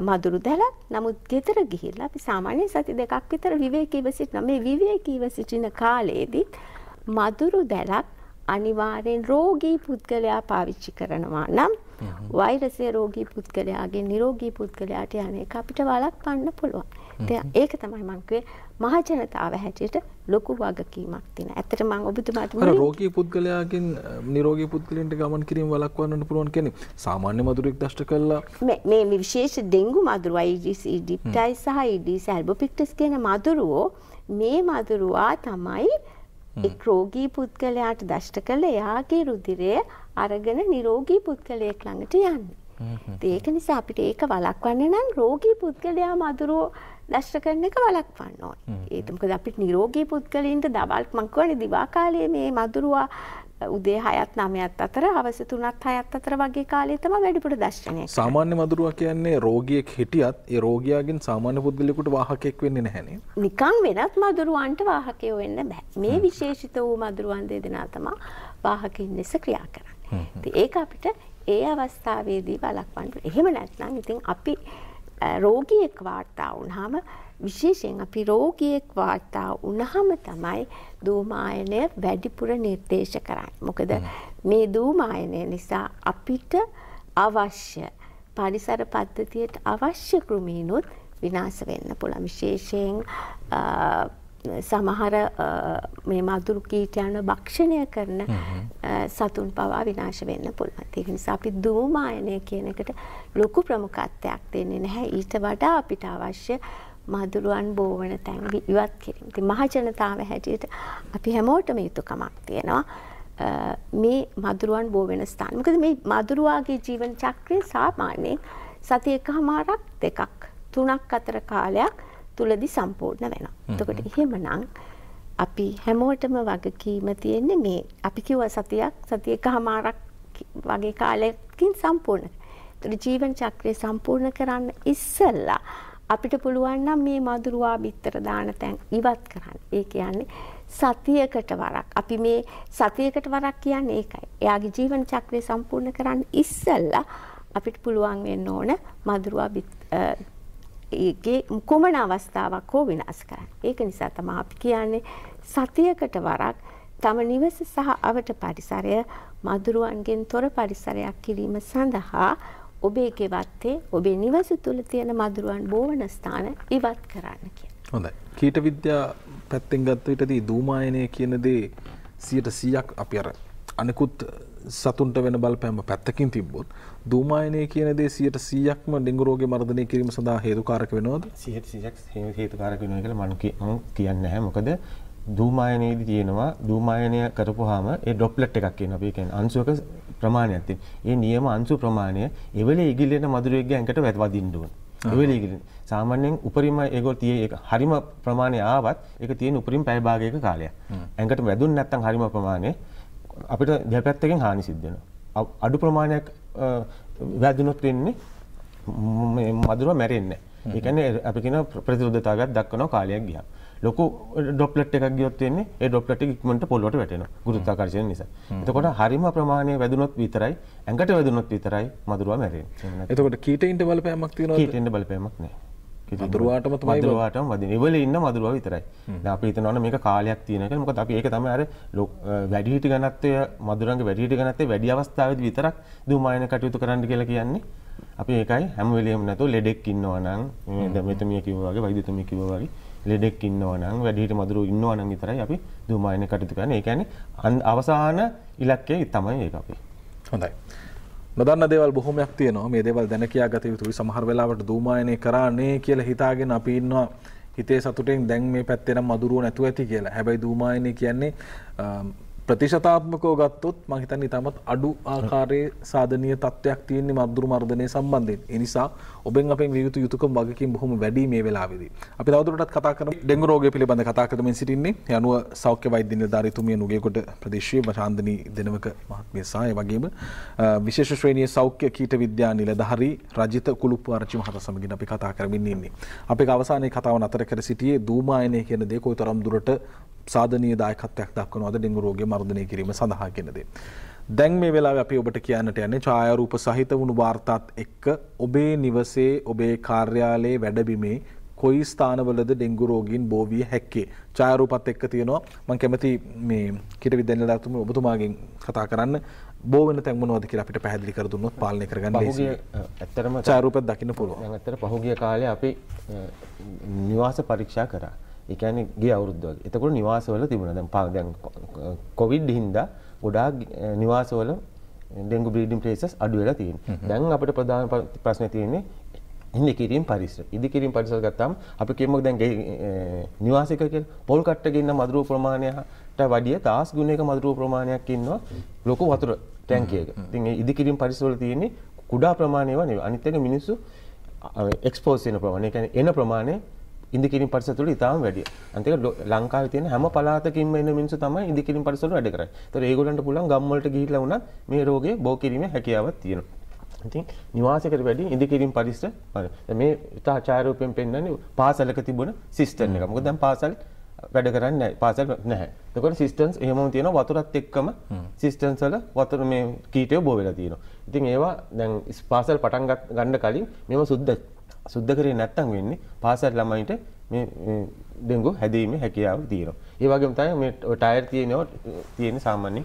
මදුරු දැලක්. නමුත් ගෙදර ගිහිල්ලා අපි සාමාන්‍යයෙන් සති දෙකක් විතර විවේකීව සිටිනවා. මේ විවේකීව සිටින කාලයේදී මදුරු දැලක් අනිවාර්යෙන් රෝගී පුද්ගලයා පාවිච්චි කරනවා නම් වෛරසය රෝගී පුද්ගලයාගෙන් නිරෝගී පුද්ගලයාට යන එක අපිට වළක්වන්න පුළුවන්. ඒක තමයි මම කිව්වේ මහ ජනතාව හැටියට ලොකු වගකීමක් තියෙන. ඇත්තට මම ඔබතුමාට රෝගී පුද්ගලයාගෙන් නිරෝගී පුද්ගලයන්ට ගමන් කිරීම වළක්වන්න පුළුවන් කියන්නේ සාමාන්‍ය මදුරුවෙක් දෂ්ට කළා මේ විශේෂ ඩෙන්ගු මදුරුවා ඊඩිස් ඊජිප්ටයි සහ ඊඩිස් ඇල්බෝපික්ටස් කියන මදුරුවෝ මේ මදුරුවා තමයි එක් රෝගී පුද්ගලයාට දෂ්ට කළ එයාගේ රුධිරය අරගෙන නිරෝගී පුද්ගලයෙක් ළඟට යන්නේ. ඒක නිසා අපිට ඒක වළක්වන්න නම් රෝගී පුද්ගලයා මදුරුවෝ දෂ්ට කරන එක වළක්වන්න ඕනේ. ඒක මොකද අපිට නිරෝගී පුද්ගලයින්ට දවල් මං කියන්නේ දිවා කාලයේ මේ මදුරුවා උදේ 6ත් 9ත් අතර හවස 3ත් 6ත් අතර වගේ කාලේ තමයි වැඩිපුර දර්ශනය කරන්නේ. සාමාන්‍ය මදුරුවා කියන්නේ රෝගියෙක් හිටියත් ඒ රෝගියාගෙන් සාමාන්‍ය පුද්ගලයෙකුට වාහකයෙක් වෙන්නේ නැහැනේ. නිකන් වෙනත් මදුරුවන්ට වාහකයෝ වෙන්න බෑ. මේ විශේෂිත වූ මදුරුවන් දෙදෙනා තමයි වාහකින් ලෙස ක්‍රියා කරන්නේ. ඉතින් ඒක අපිට ඒ අවස්ථාවේදී වළක්වන්න. එහෙම නැත්නම් ඉතින් අපි රෝගියෙක් වාර්තා වුණාම විශේෂයෙන් අපි රෝගියෙක් වාර්තා වුණාම තමයි දූමායනය වැඩිපුර නිර්දේශ කරන්නේ. මොකද මේ දූමායනය නිසා අපිට අවශ්‍ය පරිසර පද්ධතියට අවශ්‍ය කෘමීනුත් විනාශ වෙන්න පුළුවන්. විශේෂයෙන් සමහර මේ මදුරු කීටයන් භක්ෂණය කරන සතුන් පවා විනාශ වෙන්න පුළුවන්. ඒක නිසා අපි දූමායනය කියන එකට ලොකු ප්‍රමුඛත්වයක් දෙන්නේ නැහැ. ඊට වඩා අපිට අවශ්‍ය මදුරුවන් බෝ වන තැන් ඉවත් කිරීම. ඉතින් මහ ජනතාව හැටියට අපි හැමෝටම යුතුකමක් තියෙනවා මේ මදුරුවන් බෝ වෙන ස්ථාන. මොකද මේ මදුරුවාගේ ජීවන චක්‍රය සාමාන්‍යයෙන් සති එකමාරක් දෙකක් 3ක් අතර කාලයක් තුලදී සම්පූර්ණ වෙනවා. එතකොට එහෙමනම් අපි හැමෝටම වගකීම තියෙන්නේ මේ අපි කිව්ව සති එකමාරක් වගේ කාලයකින් සම්පූර්ණ. ඒතර ජීවන චක්‍රය සම්පූර්ණ කරන්න ඉස්සෙල්ලා අපිට පුළුවන් නම් මේ මදුරුවා බිත්තර දාන තැන් ඉවත් කරන්න. ඒ කියන්නේ සතියකට වරක්. අපි මේ සතියකට වරක් කියන්නේ ඒකයි. එයාගේ ජීවන චක්‍රය සම්පූර්ණ කරන්න ඉස්සෙල්ලා අපිට පුළුවන් වෙන්න ඕන මදුරුවා ඒකේ කුමන අවස්ථාවක් හෝ විනාශ කරන්න. ඒක නිසා තමයි අපි කියන්නේ සතියකට වරක් තම නිවස සහ අවට පරිසරය මදුරුවන්ගෙන් තොර පරිසරයක් කිරීම සඳහා ඔබේ ගෙවත්තේ ඔබේ නිවස තුල තියෙන මදුරුවන් බෝවන ස්ථාන ඉවත් කරන්න කියලා. හොඳයි. කීට විද්‍යා පැත්තෙන් ගත්ත විටදී දූමායනය කියන දේ 100%ක් අපි අර අනිකුත් සතුන්ට වෙන බලපෑම පැත්තකින් තිබ්බොත් දූමායනය කියන දේ 100%ක්ම ඩෙන්ගු රෝගය මර්ධනය කිරීම සඳහා හේතුකාරක වෙනවද? 100%ක් හේතුකාරක වෙනවා කියලා මම කියන්නේ නැහැ. මොකද දූමායනයේදී තියෙනවා දූමායනය කරපුවාම ඒ ඩ්‍රොප්ලට් එකක් කියනවා. අපි කියන්නේ අංශුවක ප්‍රමාණයක් තියෙනවා. ඒ නියම අංශු ප්‍රමාණය එවලේ ඉගිලෙන මදුරුවෙක්ගේ ඇඟට වදින්න ඕන. එවලේ ඉගිලෙන. සාමාන්‍යයෙන් උපරිම ඒගොල්ලෝ tie ඒක හරිම ප්‍රමාණය ආවත් ඒක තියෙන උපරිම පැය භාගයක කාලයක්. ඇඟට වැදුන්නේ නැත්නම් හරිම ප්‍රමාණය අපිට දෙපැත්තකින් හානි සිද්ධ වෙනවා. අඩු ප්‍රමාණයක් වැදුනොත් වෙන්නේ මදුරුවා මැරෙන්නේ නැහැ. ඒ කියන්නේ අපි කියන ප්‍රතිරෝධතාවයක් දක්වන කාලයක් ගියා. ලොකු ඩ්‍රොප්ලට් එකක් ගියොත් වෙන්නේ ඒ ඩ්‍රොප්ලට් එක ඉක්මනට පොළොවට වැටෙනවා ගුරුත්වාකර්ෂණය නිසා. එතකොට හරිම ප්‍රමාණය වැදුනොත් විතරයි ඇඟට වැදුනොත් විතරයි මදුරුවා මැරෙන්නේ. එතකොට කීටයින්ට බලපෑමක් තියෙනවද? කීටයින්ට බලපෑමක් නැහැ. මදුරුවාටම තමයි මදුරුවාටම වදින. ඉවලේ ඉන්න මදුරුවා විතරයි. දැන් අපි හිතනවනේ මේක කාලයක් තියෙන කියලා. මොකද අපි ඒක තමයි අර වැඩිහිටි ඝනත්වය මදුරුවන්ගේ වැඩිහිටි ඝනත්වය වැඩි අවස්ථාවේදී විතරක් දූමායන කටයුතු කරන්න කියලා කියන්නේ. අපි ඒකයි හැම වෙලෙම නැතෝ ලෙඩෙක් ඉන්නවා නම් දැන් මෙතමිය කිව්වා වගේ වෛද්‍යතුමිය කිව්වා වගේ ලෙඩෙක් ඉන්නවා නම් වැඩිහිටි මදුරුවෝ ඉන්නවා නම් විතරයි අපි දූමායන කටයුතු කරන්නේ. ඒ කියන්නේ අවසාන ඉලක්කය තමයි ඒක අපි. හොඳයි. නොදන්න දේවල් බොහොමයක් තියෙනවා. මේ දේවල් දැන කියා ගත යුතුයි. සමහර වෙලාවට දූමායනය කරානේ කියලා හිතාගෙන අපි ඉන්නවා හිතේ සතුටෙන් දැන් මේ පැත්තේ නම් මදුරුවෝ නැතුව ඇති කියලා. හැබැයි දූමායනය කියන්නේ ප්‍රතිශතාත්මකව ගත්තොත් මම හිතන්නේ ඊටමත් අඩු ආකාරයේ සාධනීය තත්ත්වයක් තියෙන මදුරු මර්ධනය සම්බන්ධයෙන්. ඒ නිසා ඔබෙන් අපෙන් විය යුතු යුතුයකම් වගකීම් බොහොම වැඩි මේ වෙලාවේදී. අපි තවදුරටත් කතා කරමු ඩෙන්ගු රෝගය පිළිබඳ කතා කරමින් සිටින්නේ. ඒ අනුව සෞඛ්‍ය වෛද්‍ය නිලධාරීතුමිය නුගේකොට ප්‍රදේශීය චාන්දනී දෙනවක මහත්මිය සහ ඒ වගේම විශේෂ ශ්‍රේණියේ සෞඛ්‍ය කීට විද්‍යා නිලධාරී රජිත කුළුප්පුආරච්චි මහතා සමගින් අපි කතා කරමින් ඉන්නේ. අපි අවසානයේ කතාව නතර කර සිටියේ දූමායනය කියන දේ කොයිතරම් දුරට සාධනීය දායකත්වයක් දක්වනවද ඩෙන්ගු රෝගය මර්ධනය කිරීම සඳහා කියන දේ. දැන් මේ වෙලාවේ අපි ඔබට කියන්නට යන්නේ ඡායාරූප සහිත වුණු වාර්තාත් එක්ක ඔබේ නිවසේ ඔබේ කාර්යාලයේ වැඩබිමේ කොයි ස්ථානවලද ඩෙන්ගු රෝගීන් බෝ විය හැක්කේ ඡායාරූපත් එක්ක තියෙනවා. මම කැමති මේ කීට විද්‍යා නිලධාරීතුමිය ඔබතුමාගෙන් කතා කරන්න බෝ වෙන තැන් මොනවද කියලා අපිට පැහැදිලි කර දුන්නොත් පාලනය කරගන්න ලේසි. ඇත්තටම ඡායාරූපයක් දකින්න පුළුවන්. දැන් ඇත්තට පහුගිය කාලේ අපි නිවාස පරීක්ෂා කරා. ඒ කියන්නේ ගිය අවුරුද්ද වගේ. එතකොට නිවාසවල තිබුණා. දැන් කොවිඩ් හින්දා ගොඩාක් නිවාසවල ඩෙන්ගු බ්‍රීඩින් ප්ලේසස් අඩු වෙලා තියෙනවා. දැන් අපිට ප්‍රධාන ප්‍රශ්නේ තියෙන්නේ ඉදිකිරීම පරිසර. ඉදිකිරීම පරිසර ගත්තාම අපි කියමුකෝ දැන් නිවාසික කියලා පොල් කට්ටක ඉන්න මදුරුව ප්‍රමාණයට වැඩිය 1000 ගුණයක මදුරුව ප්‍රමාණයක් ඉන්නවා ලොකු වතුර ටැංකියක. ඉතින් මේ ඉදිකිරීම පරිසරවල තියෙන්නේ කුඩා ප්‍රමාණයව නෙවෙයි. අනිත් එක මිනිස්සු එක්ස්පෝස් වෙන ප්‍රමාණය. ඒ කියන්නේ එන ප්‍රමාණය ඉදිකිරීම පරිසර තුළ ඉතාම වැඩි. අනිත් එක ලංකාවේ තියෙන හැම පළාතකින්ම එන මිනිස්සු තමයි ඉදිකිරීම පරිසර වල වැඩ කරන්නේ. ඒතර ඒගොල්ලන්ට පුළුවන් ගම් වලට ගිහිල්ලා වුණත් මේ රෝගේ බෝ කිරීමේ හැකියාවක් තියෙනවා. ඉතින් නිවාසයකට වැඩි ඉදිකිරීම පරිසර මේ ඡායාරූපයෙන් පෙන්වන්නේ පාසලක තිබුණ සිස්ටම් එක. මොකද දැන් පාසල් වැඩ කරන්නේ නැහැ. පාසල් නැහැ. ඒකෝට සිස්ටම්ස් එහෙමම තියෙනවා වතුරත් එක්කම සිස්ටම්ස් වල වතුර මේ කීටය බෝ වෙලා තියෙනවා. ඉතින් ඒවා දැන් පාසල් පටන් ගන්න කලින් මේව සුද්ධ කරේ නැත්තම් වෙන්නේ පාසල් ළමයින්ට මේ ඩෙන්ගු හැදීමේ හැකියාව තියෙනවා. ඒ වගේම තමයි මේ ටයර් තියෙන සාමාන්‍ය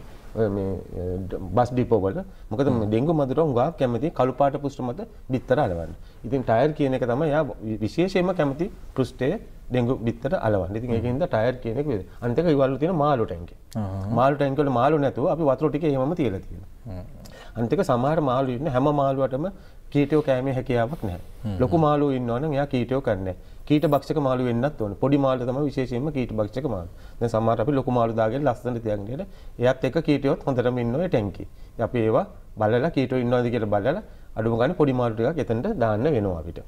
මේ බස් ඩිපෝ වල මොකද ඩෙන්ගු මදුරුවා හුඟක් කැමති කළු පාට පෘෂ්ඨ මත බිත්තර අලවන්න. ඉතින් ටයර් කියන එක තමයි යා විශේෂයෙන්ම කැමති පෘෂ්ඨයේ ඩෙන්ගු බිත්තර අලවන්න. ඉතින් ඒකින්ද ටයර් කියන එක වේද. අනිත් එක ඊවලු තියෙන මාළු ටැංකිය. මාළු ටැංකිය වල මාළු නැතුව අපි වතුර ටික එහෙමම තියලා තියෙනවා. අනිත් එක සමහර මාළු ඉන්න හැම මාළුවටම කීටයෝ කෑමේ හැකියාවක් නැහැ. ලොකු මාළු ඉන්නවනම් එයා කීටයෝ කන්නේ නැහැ. කීට භක්ෂක මාළු වෙන්නත් ඕනේ. පොඩි මාළු තමයි විශේෂයෙන්ම කීට භක්ෂක මාළු. දැන් සමහර අපි ලොකු මාළු දාගෙන ලස්සනට තියාගෙන ඉන්න. එයාත් එක කීටයොත් හොඳටම ඉන්නවා ටැංකියේ. අපි ඒවා බලලා කීටයෝ ඉන්නවද කියලා බලලා අඩුම ගානේ පොඩි මාළු ටිකක් එතනට දාන්න වෙනවා අපිට.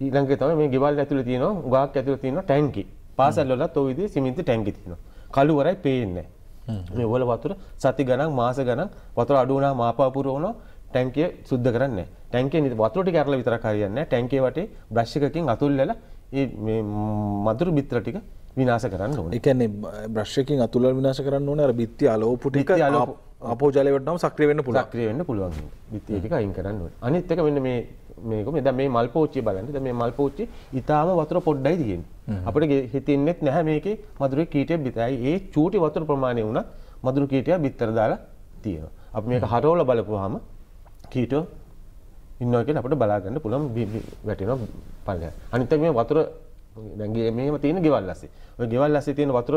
ඊළඟට තමයි මේ ගෙවල් ඇතුලේ තියෙනවා උගාක් ඇතුලේ තියෙනවා ටැංකි. පාසල් වලත් ওই විදිහේ සිමෙන්ති ටැංකි තියෙනවා. කළුවරයි පේන්නේ නැහැ. මේ වල වතුර සති ගණන් මාස ගණන් වතුර අඩු වුණාම ආපහු පුරවනවා ටැංකිය සුද්ධ කරන්නේ නැහැ. ටැංකියේ වතුර ටික අරලා විතරක් හරියන්නේ නැහැ. ටැංකිය වටේ බ්‍රෂ් එකකින් අතුල්ලලා මේ මදුරු බිත්තර ටික විනාශ කරන්න ඕනේ. ඒ කියන්නේ බ්‍රෂ් එකකින් අතුල්ලලා විනාශ කරන්න ඕනේ. අර බිත්ති අලෝපු ටික ආපෝ ජලය වටනම සක්‍රිය වෙන්න පුළුවන්. සක්‍රිය වෙන්න පුළුවන්. බිත්ති ටික අයින් කරන්න ඕනේ. අනිත් එක මෙන්න මේක දැන් මේ මල් පෝච්චිය බලන්න. දැන් මේ මල් පෝච්චිය ඊටාම වතුර පොඩ්ඩයි තියෙන්නේ. අපිට හිතෙන්නෙත් නැහැ මේකේ මදුරුවේ කීටයක් බිතරයි. ඒ චූටි වතුර ප්‍රමාණය වුණත් මදුරු කීටයක් බිත්තර දාලා තියෙනවා. අපි මේක හරවලා බලපුවාම කීටෝ ඉන්නවා කියලා අපිට බලා ගන්න පුළුවන් වැටෙනවා පල්ලෙහා. අනිත් එක මේ වතුර දැන් මේව තියෙන ගෙවල් ඇස්සේ. ඔය ගෙවල් ඇස්සේ තියෙන වතුර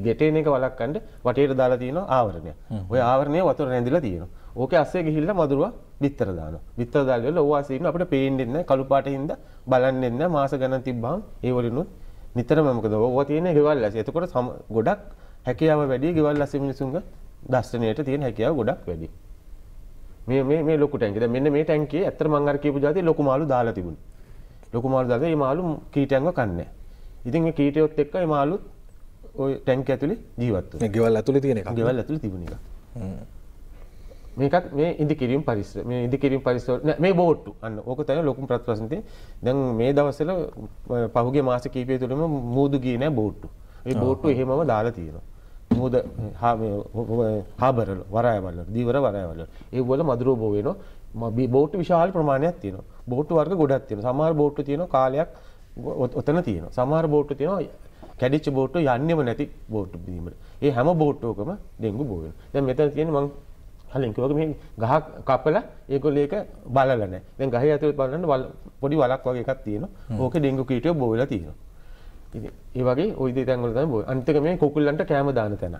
ගෙටේන එක වළක්වන්න වටේට දාලා තියෙනවා ආවරණය. ඔය ආවරණය වතුර රැඳිලා තියෙනවා. ඕකේ ඇස්සේ ගිහිල්ලා මදුරුවා බිත්තර දානවා. බිත්තර දාලා ඉවරලා ඕවා සීන අපිට පේන්නේ නැහැ කළු පාටින් හින්දා බලන්නේ නැහැ මාස ගණන් තිබ්බහම ඒ වලිනුත් නිතරම මොකද ඕවා තියෙන ගෙවල් ඇස්සේ. එතකොට ගොඩක් හැකියාව වැඩි ගෙවල් ඇස්සේ මිනිසුන්ගේ දර්ශනයට තියෙන හැකියාව ගොඩක් වැඩි. මේ ලොකු ටැංකිය. දැන් මෙන්න මේ ටැංකියේ ඇත්තට මම අර කියපු જાතිය ලොකු මාළු දාලා තිබුණේ. ලොකු මාළු දාලා මේ මාළු කීටයන්ව කන්නේ. ඉතින් මේ කීටයොත් එක්ක මේ මාළුත් ওই ටැංකිය ඇතුලේ ජීවත් වෙනවා. මේ ගෙවල් ඇතුලේ තියෙන එක. ගෙවල් ඇතුලේ තිබුණ එක. මේකත් මේ ඉදිකිරීම පරිසර. මේ ඉදිකිරීම පරිසර මේ බෝට්ටු. අන්න ඕක තමයි ලොකුම ප්‍රශ්නේ තියෙන්නේ. දැන් මේ දවස්වල පහුගිය මාස කිහිපය තුළම මූදු ගියේ නෑ බෝට්ටු. ඒ බෝට්ටු එහෙමම දාලා තියෙනවා. මූද හාබරවල වරායවල දීවර වරායවල ඒ වල මදුරුව බෝ වෙනවා. බෝට්ටු විශාල ප්‍රමාණයක් තියෙනවා. බෝට්ටු වර්ග ගොඩක් තියෙනවා. සමහර බෝට්ටු තියෙනවා කාලයක් ඔතන තියෙනවා. සමහර බෝට්ටු තියෙනවා කැඩිච්ච බෝට්ටු යන්නේම නැති බෝට්ටු බීමට. ඒ හැම බෝට්ටුවකම ඩෙන්ගු බෝ වෙනවා. දැන් මෙතන තියෙන්නේ මම කලින් කිව්වා මේ ගහ කපලා ඒගොල්ලෝ ඒක බලලා නැහැ. දැන් ගහේ ඇතුලේ බලන්න පොඩි වලක් වගේ එකක් තියෙනවා. ඕකේ ඩෙන්ගු කීටයෝ බෝ වෙලා තියෙනවා. ඉතින් ඒ වගේ ওই දේ තැන් වල තමයි බෝ. අනිත් එක මේ කුකුල්ලන්ට කැම දාන තැන.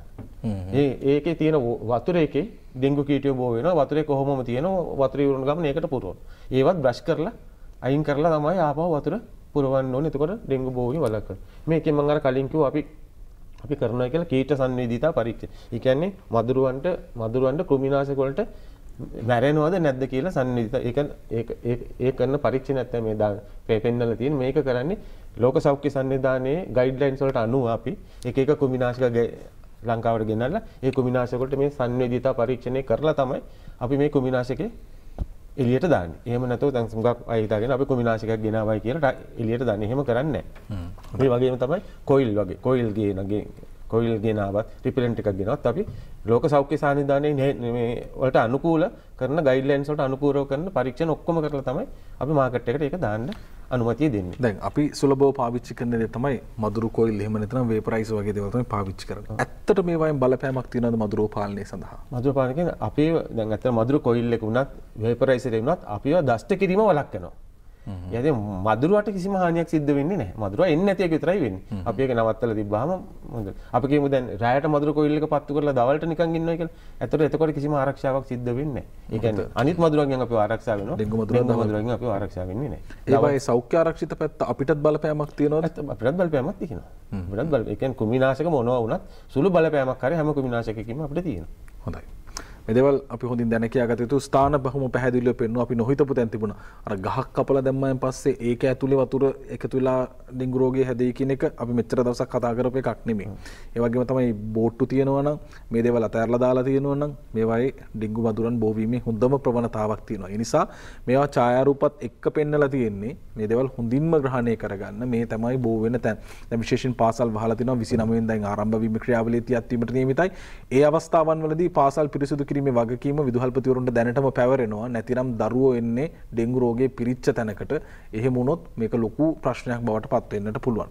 ඒකේ තියෙන වතුරේකේ ඩෙන්ගු කීටයෝ බෝ වෙනවා. වතුරේ කොහොමම තියෙනවා. වතුර ඉවරන ගමන් ඒකට පුරවන. ඒවත් බ්‍රෂ් කරලා අයින් කරලා තමයි ආපහු වතුර පුරවන්න ඕනේ. එතකොට ඩෙන්ගු බෝ වෙන්නේ වලක්වන. මේකෙන් මම අර කලින් කිව්වා අපි කරනවා කියලා කීට සංවේදීතා පරීක්ෂණ. ඒ කියන්නේ මදුරුවන්ට කෘමිනාශක වලට මැරෙනවද නැද්ද කියලා සංවේදීතා. ඒක කරන පරීක්ෂණයක් තමයි මේ පෙන්නලා තියෙන්නේ. මේක කරන්නේ ලෝක සෞඛ්‍ය සංවිධානයේ ගයිඩ්ලයින්ස් වලට අනුව අපි එක කෘමිනාශක ලංකාවට ගෙනල්ලා ඒ කෘමිනාශක වලට මේ සංවේදීතා පරීක්ෂණය කරලා තමයි අපි මේ කෘමිනාශකේ එළියට දාන්නේ. එහෙම නැතුව දැන් සුඟක් අය හිතාගෙන අපි කෘමිනාශකයක් ගෙනාවයි කියලා එළියට දාන්නේ. එහෙම කරන්නේ නැහැ. මේ වගේම තමයි කොයිල් ගෙනාවත් රිපෙලන්ට් එකක් ගෙනාවත් අපි ලෝක සෞඛ්‍ය සංවිධානයේ මේ වලට අනුකූල කරන ගයිඩ්ලයින්ස් වලට අනුකූලව කරන පරීක්ෂණ ඔක්කොම කරලා තමයි අපි මාකට් එකට ඒක දාන්න අනුමැතිය දෙන්නේ. දැන් අපි සුලභව පාවිච්චි කරන දේ තමයි මදුරු කොයිල් එහෙම නැත්නම් වේපරයිස් වගේ දේවල් තමයි පාවිච්චි කරන්නේ. ඇත්තට මේ වයින් බලපෑමක් තියෙනවද මදුරු පාලනය සඳහා? මදුරු පාලනය කියන්නේ අපි දැන් ඇත්තට මදුරු කොයිල් එක වුණත් වේපරයිස් එක වුණත් අපිව දෂ්ට කිරීම වළක්වනවා. යදී මදුරුවට කිසිම හානියක් සිද්ධ වෙන්නේ නැහැ. මදුරුවා එන්නේ නැති එක විතරයි වෙන්නේ. අපි ඒක නවත්තලා තිබ්බාම හොඳයි. අපි කියමු දැන් රායට මදුරු කොයිල් එක පත්තු කරලා දවල්ට නිකන් ඉන්නවා කියලා. ඇත්තට එතකොට කිසිම ආරක්ෂාවක් සිද්ධ වෙන්නේ නැහැ. ඒ කියන්නේ අනිත් මදුරුවන්ගෙන් අපිව ආරක්ෂා වෙනවා. ඩෙන්ගු මදුරුවන්ගෙන් අපිව ආරක්ෂා වෙන්නේ නැහැ. ඒ වගේ සෞඛ්‍ය ආරක්ෂිත පැත්ත අපිටත් බලපෑමක් තියෙනවද? අපිටත් බලපෑමක් තියෙනවා. ඒ කියන්නේ කුමිනාශක මොනවා වුණත් සුළු බලපෑමක් හරි හැම කුමිනාශකයකින්ම අපිට තියෙනවා. හොඳයි. මේ දේවල් අපි හොඳින් දැන කියාගත යුතු ස්ථාන බහුම පැහැදිලිව පෙන්වනවා. අපි නොහිතපු තැන් තිබුණා. අර ගහක් කපලා දැම්මයන් පස්සේ ඒක ඇතුලේ වතුර එකතු වෙලා ඩෙන්ගු රෝගය හැදෙයි කියන එක අපි මෙච්චර දවසක් කතා කරපු එකක් නෙමෙයි. ඒ වගේම තමයි බෝට්ටු තියෙනවා නම් මේ දේවල් අතහැරලා දාලා තියෙනවා නම් මේවායේ ඩෙන්ගු මදුරන් බෝ වීමේ හොඳම ප්‍රවණතාවක් තියෙනවා. ඒ නිසා මේවා ඡායාරූපත් එක්ක පෙන්නලා තියෙන්නේ මේ දේවල් හොඳින්ම ග්‍රහණය කරගන්න මේ තමයි බෝ වෙන තැන්. දැන් විශේෂයෙන් පාසල් වහලා තිනවා 29 වෙනිදා දැන් ආරම්භ වීම ක්‍රියාවලිය තියත් වීමට නියමිතයි. ඒ අවස්ථාවන් වලදී පාසල් පිරිසිදු කිරීමේ වගකීම විදුහල්පතිවරුන්ට දැනටම පැවරෙනවා. නැතිනම් දරුවෝ එන්නේ ඩෙන්ගු රෝගයේ පිරිච්ච තැනකට. එහෙම වුණොත් මේක ලොකු ප්‍රශ්නයක් බවට පත් වෙන්නට පුළුවන්.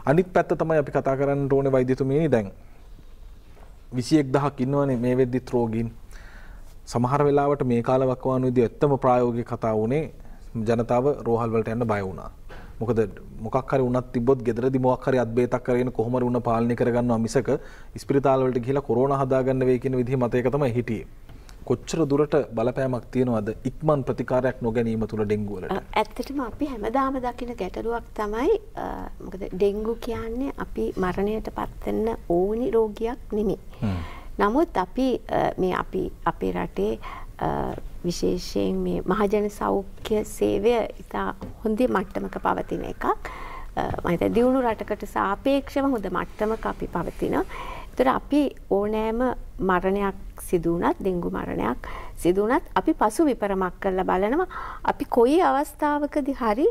අනිත් පැත්ත තමයි අපි කතා කරන්න ඕනේ වෛද්‍යතුමියනි. දැන් 21000ක් ඉන්නවනේ මේ වෙද්දිත් රෝගීන්. සමහර වෙලාවට මේ කාලවකවානුවේදී ඇත්තම ප්‍රායෝගික කතා වුණේ ජනතාව රෝහල් වලට යන්න බය වුණා. මොකද මොකක් හරි වුණත් තිබ්බොත් ගෙදරදී මොකක් හරි අත්බේතක් කරගෙන කොහොම හරි වුණ පාලනය කරගන්නවා මිසක ඉස්පිරිතාල වලට ගිහිලා කොරෝනා හදාගන්න වෙයි කියන විදිහේ මතයක තමයි හිටියේ. කොච්චර දුරට බලපෑමක් තියෙනවද ඉක්මන් ප්‍රතිකාරයක් නොගැනීම තුළ ඩෙංගු වලට? ඇත්තටම අපි හැමදාම දකින ගැටලුවක් තමයි මොකද ඩෙංගු කියන්නේ අපි මරණයට පත් වෙන්න ඕනි රෝගියක් නෙමෙයි. නමුත් අපි අපේ රටේ විශේෂයෙන් මේ මහජන සෞඛ්‍ය සේවය ඉතා හොඳ මට්ටමක පවතින එකක්. මම හිතන්නේ දියුණු රටකට සාපේක්ෂව හොඳ මට්ටමක අපි පවතිනවා. ඒතර අපි ඕනෑම මරණයක් සිදු වුණත් ඩෙංගු මරණයක් සිදු වුණත් අපි පසු විපරමක් කරලා බලනවා අපි කොයි අවස්ථාවකදී හරි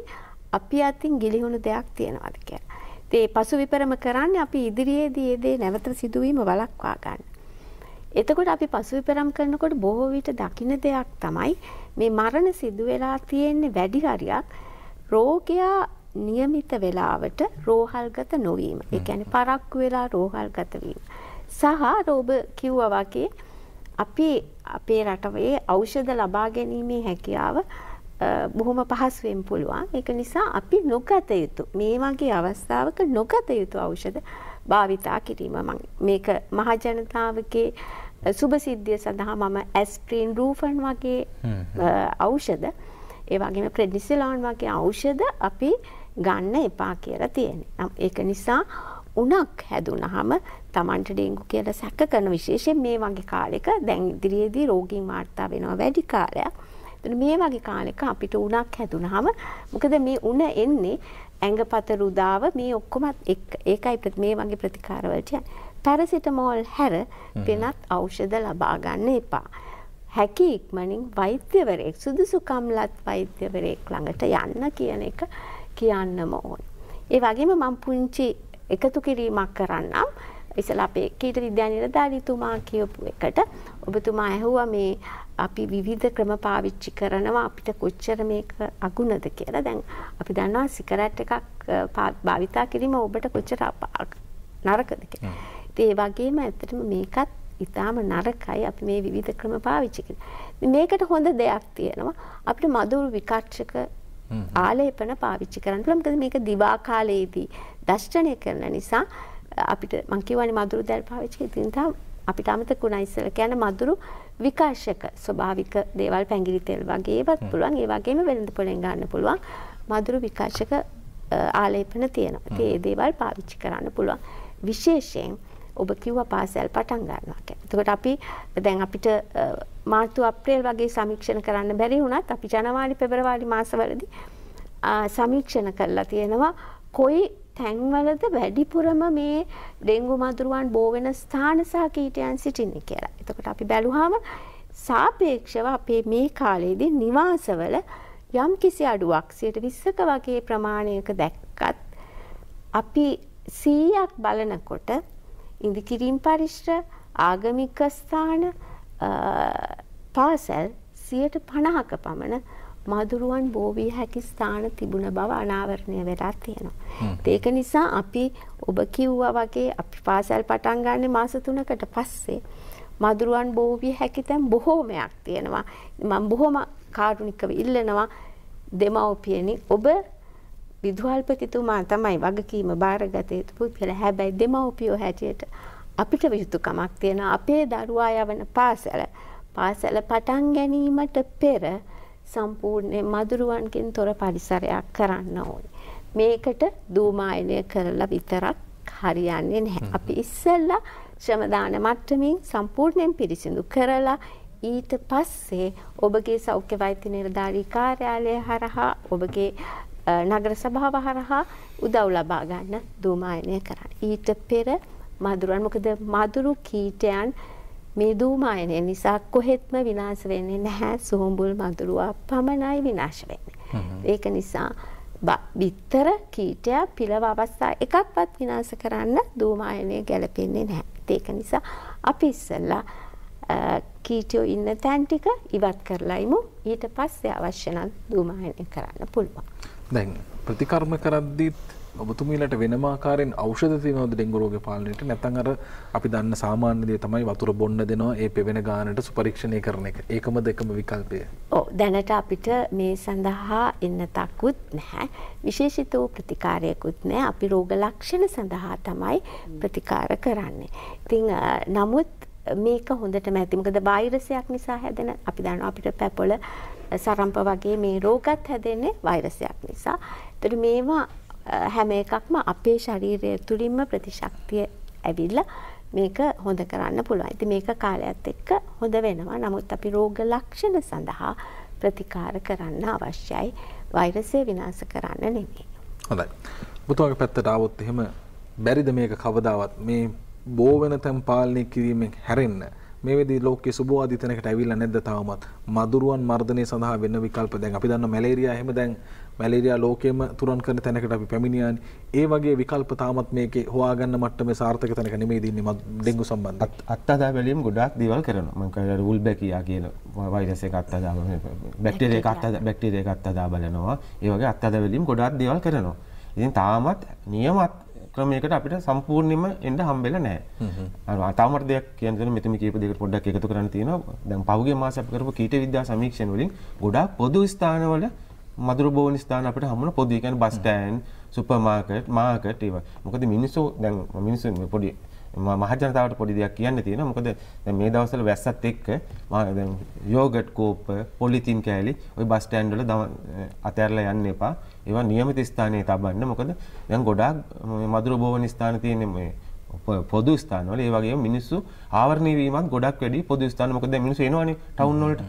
අපි අතින් ගිලිහුණු දෙයක් තියෙනවද කියලා. ඒ පසු විපරම කරන්නේ අපි ඉදිරියේදී ඒ දේ නැවත සිදුවීම වළක්වා ගන්න. එතකොට අපි පසු විපරම් කරනකොට බොහෝ විට දකින්න දෙයක් තමයි මේ මරණ සිදු වෙලා තියෙන්නේ වැඩි හරියක් රෝගයා නියමිත වේලාවට රෝහල්ගත නොවීම. ඒ කියන්නේ පරක්කු වෙලා රෝහල්ගත වීම. සහ රෝග කිව්වා වගේ අපි අපේ රටේ ඖෂධ ලබා ගැනීමේ හැකියාව බොහොම පහසුවෙන් පුළුවන්. ඒක නිසා අපි නොගත යුතු මේ වගේ අවස්ථාවක නොගත යුතු ඖෂධ භාවිතා කිරීම. මේක මහ ජනතාවගේ සුබ සිද්ධිය සඳහා මම ඇස්ප්‍රින් රූෆන් වගේ ඖෂධ ඒ වගේම ප්‍රෙඩිසිලෝන් වගේ ඖෂධ අපි ගන්න එපා කියලා තියෙනවා. ඒක නිසා උණක් හැදුනහම Tamanට ඩෙන්ගු කියලා සැක කරන විශේෂයෙන් මේ වගේ කාලෙක දැන් ඉදිරියේදී රෝගීන් වාර්තා වෙනවා වැඩි කාලයක්. එතන මේ වගේ කාලෙක අපිට උණක් හැදුනහම මොකද මේ උණ එන්නේ ඇඟපත රුදාව මේ ඔක්කොම ඒකයි මේ වගේ ප්‍රතිකාර වලට යන්නේ. පැරසිටමෝල් හැර වෙනත් ඖෂධ ලබා ගන්න එපා. හැකි ඉක්මනින් වෛද්‍යවරයෙක් සුදුසුකම්ලත් වෛද්‍යවරයෙක් ළඟට යන්න කියන එක කියන්නම ඕන. ඒ වගේම මම පුංචි එකතු කිරීමක් කරන්නම්. ඉතලා අපේ කීට විද්‍යා නිලධාරීතුමා කියපු එකට ඔබතුමා ඇහුවා මේ අපි විවිධ ක්‍රම පාවිච්චි කරනවා අපිට කොච්චර මේක අගුණද කියලා. දැන් අපි දන්නවා සිගරට් එකක් භාවිතා කිරීම ඔබට කොච්චර නරකද කියලා. ඒ වගේම ඇත්තටම මේකත් ඉතාම නරකයි අපි මේ විවිධ ක්‍රම පාවිච්චි කරන. මේකට හොඳ දෙයක් තියෙනවා. අපිට මధుර විකර්ෂක ආලේපන පාවිච්චි කරන්න පුළුවන්. මොකද මේක දිවා කාලයේදී දෂ්ටනය කරන නිසා අපිට මං කියවනේ මధుර දැල් පාවිච්චි කරන අපිට අමතක වුණා ඉස්සෙල්ලා කියන මధుර විකර්ෂක ස්වභාවික දේවල් පැංගිරි තෙල් වගේ ඒවත් පුළුවන්. ඒ වගේම වෙළඳ පොලෙන් ගන්න පුළුවන් මధుර විකර්ෂක ආලේපන තියෙනවා. ඒ දේවල් පාවිච්චි කරන්න පුළුවන්. විශේෂයෙන් ඔබ කිව්වා පාසල් පටන් ගන්නවා කියලා. එතකොට අපි දැන් අපිට මාර්තු අප්‍රේල් වගේ සමීක්ෂණ කරන්න බැරි වුණත් අපි ජනවාරි පෙබරවාරි මාසවලදී සමීක්ෂණ කරලා තියෙනවා කොයි තැන්වලද වැඩිපුරම මේ ඩෙන්ගු මදුරුවන් බෝ වෙන ස්ථාන සහ කීටයන් සිටින්නේ කියලා. එතකොට අපි බැලුවාම සාපේක්ෂව අපේ මේ කාලේදී නිවාසවල යම් කිසි අඩුවක් 20%ක වගේ ප්‍රමාණයක දැක්කත් අපි 100ක් බලනකොට ඉන්දිකිරීම් පරිශ්‍ර ආගමික ස්ථාන පාසල් 50%ක පමණ මදුරුවන් බෝ වී හැකි ස්ථාන තිබුණ බව අනාවරණය වෙලා තියෙනවා. ඒක නිසා අපි ඔබ කිව්වා වගේ අපි පාසල් පටන් ගන්න මාස 3කට පස්සේ මදුරුවන් බෝ වී හැකි තැන් බොහෝමයක් තියෙනවා. මම බොහොම කාරුණිකව ඉල්ලනවා දෙමව්පියනි ඔබ විදුහල්පතිතුමා තමයි වගකීම බාරගත යුතු පුද්ගලයා. හැබැයි දෙමව්පියෝ හැටියට අපිට යුතුකමක් තියෙනවා අපේ දරුවා යවන පාසල පටන් ගැනීමට පෙර සම්පූර්ණ මදුරුවන්ගෙන් තොර පරිසරයක් කරන්න ඕනේ. මේකට දූමායනය කරලා විතරක් හරියන්නේ නැහැ. අපි ඉස්සෙල්ලා ශ්‍රමදාන මට්ටමින් සම්පූර්ණයෙන් පිරිසිදු කරලා ඊට පස්සේ ඔබගේ සෞඛ්‍ය වෛද්‍ය නිලධාරී කාර්යාලය හරහා ඔබගේ නගර සභාව හරහා උදව් ලබා ගන්න දූමායනය කරන්න. ඊට පෙර මදුරුවන් මොකද මදුරු කීටයන් මේ දූමායනය නිසා කොහෙත්ම විනාශ වෙන්නේ නැහැ. සෝම්බුල් මදුරුවා පමණයි විනාශ වෙන්නේ. ඒක නිසා බිත්තර කීටයා පිලව අවස්ථා එකක්වත් විනාශ කරන්න දූමායනය ගැලපෙන්නේ නැහැ. ඒක නිසා අපි ඉස්සෙල්ලා කීටයෝ ඉන්න තැන් ටික ඉවත් කරලා ඉමු. ඊට පස්සේ අවශ්‍ය නම් දූමායනය කරන්න පුළුවන්. දැන් ප්‍රතිකර්ම කරද්දී ඔබතුමීලට වෙනම ආකාරයෙන් ඖෂධ තියෙනවද ඩෙන්ගු රෝගය පාලනයට? නැත්නම් අර අපි දන්න සාමාන්‍ය දේ තමයි වතුර බොන්න දෙනවා ඒ පෙවෙන ගානට සුපරීක්ෂණය කරන එක. ඒකමද එකම විකල්පය? ඔව් දැනට අපිට මේ සඳහා එන්නතකුත් නැහැ. විශේෂිත වූ ප්‍රතිකාරයකුත් නැහැ. අපි රෝග ලක්ෂණ සඳහා තමයි ප්‍රතිකාර කරන්නේ. ඉතින් නමුත් මේක හොඳටම ඇති. මොකද වෛරසයක් නිසා හැදෙන අපි දන්නවා අපිට පැපොල සරම්ප වගේ මේ රෝගත් හැදෙන්නේ වෛරසයක් නිසා. ඒතර මේවා හැම එකක්ම අපේ ශරීරය තුලින්ම ප්‍රතිශක්තිය ඇවිල්ලා මේක හොඳ කරන්න පුළුවන්. ඉතින් මේක කාලයත් එක්ක හොඳ වෙනවා. නමුත් අපි රෝග ලක්ෂණ සඳහා ප්‍රතිකාර කරන්න අවශ්‍යයි. වෛරසය විනාශ කරන්න නෙමෙයි. හොඳයි. පුතුගේ පැත්තට ආවොත් එහෙම බැරිද මේක කවදාවත් මේ බෝ වෙන තැන් පාලනය කිරීමෙන් හැරෙන්න? මේ වෙදී ලෝකයේ සුබවාදී තැනකට ඇවිල්ලා නැද්ද තාමත්? මදුරුවන් මර්ධනය සඳහා වෙන විකල්ප දැන් අපි දන්න මැලේරියා එහෙම දැන් මැලේරියා ලෝකෙම තුරන් කරන තැනකට අපි පැමිණියානේ. ඒ වගේ විකල්ප තාමත් මේකේ හොයාගන්න මට්ටමේ සාර්ථක තැනක නෙමෙයි දින්නේ ඩෙන්ගු සම්බන්ධයෙන්. අත්අදා බැලීම් ගොඩාක් දේවල් කරනවා. මම කියනවා වුල්බැකියා කියන වෛරස් එක අත්අදා බැක්ටීරියා එක අත්අදා බලනවා. ඒ වගේ අත්අදා බැලීම් ගොඩාක් දේවල් කරනවා. ඉතින් තාමත් නියමත් ක්‍රමයකට අපිට සම්පූර්ණයෙන්ම එන්න හම්බෙලා නැහැ. තාමත් දෙයක් කියන්න දෙන මෙතන කීප දෙයකට පොඩ්ඩක් එකතු කරන්න තියෙනවා. දැන් පහුගිය මාසෙ අපි කරපු කීට විද්‍යා සමීක්ෂණ වලින් ගොඩාක් පොදු ස්ථානවල මදුරු බෝවන ස්ථාන අපිට හම්බුන පොදු. ඒ කියන්නේ බස් ස්ටෑන්ඩ්, සුපර් මාකට් ඒවා. මොකද මිනිස්සු පොඩි මහජනතාවට පොඩි දෙයක් කියන්න තියෙනවා. මොකද දැන් මේ දවස්වල වැස්සත් එක්ක දැන් යෝගට් කෝප්ප, පොලිතින් කෑලි ওই බස් ස්ටෑන්ඩ් වල අතහැරලා යන්න එපා. ඒවා නියමිත ස්ථානයේ තබන්න. මොකද දැන් ගොඩාක් මදුරු බෝවන ස්ථාන තියෙන්නේ මේ පොදු ස්ථානවල. ඒ වගේම මිනිස්සු ආවරණය වීමත් ගොඩක් වැඩි පොදු ස්ථාන. මොකද දැන් මිනිස්සු එනවනේ ටවුන් වලට.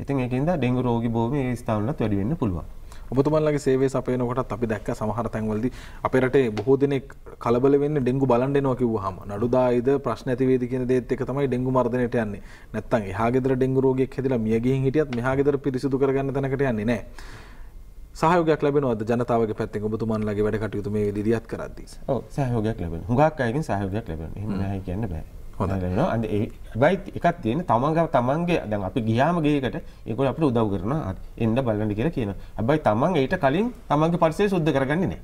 ඉතින් ඒකින්ද ඩෙන්ගු රෝගී බොහොම මේ ස්ථාන වලත් වැඩි වෙන්න පුළුවන්. ඔබතුමන්ලගේ සේවය සපයනකොටත් අපි දැක්ක සමහර තැන්වලදී අපේ රටේ බොහෝ දෙනෙක් කලබල වෙන්නේ ඩෙන්ගු බලන්න එනවා කිව්වහම නඩුදායිද ප්‍රශ්න ඇති වේද කියන දේත් එක තමයි ඩෙන්ගු මර්ධනයට යන්නේ. නැත්තම් එහා ගෙදර ඩෙන්ගු රෝගියෙක් හැදිලා මිය ගිහින් හිටියත් මෙහා ගෙදර පිරිසිදු කරගන්න තැනකට යන්නේ නැහැ. සහයෝගයක් ලැබෙනවද ජනතාවගේ පැත්තෙන් ඔබතුමන්ලගේ වැඩ කටයුතු මේ විදිහට කරද්දී? ඔව් සහයෝගයක් ලැබෙනවා. හුඟක් අයගෙන් සහයෝගයක් ලැබෙනවා. එහෙම නැහැ කියන්න බෑ. හොඳයි. අන්න ඒ හැබැයි එකක් තියෙන තමන්ගේ දැන් අපි ගියාම ගේකට ඒගොල්ලෝ අපිට උදව් කරනවා. එන්න බලන්න කියලා කියනවා. හැබැයි තමන් ඊට කලින් තමන්ගේ පරිසරය සුද්ධ කරගන්නේ නැහැ.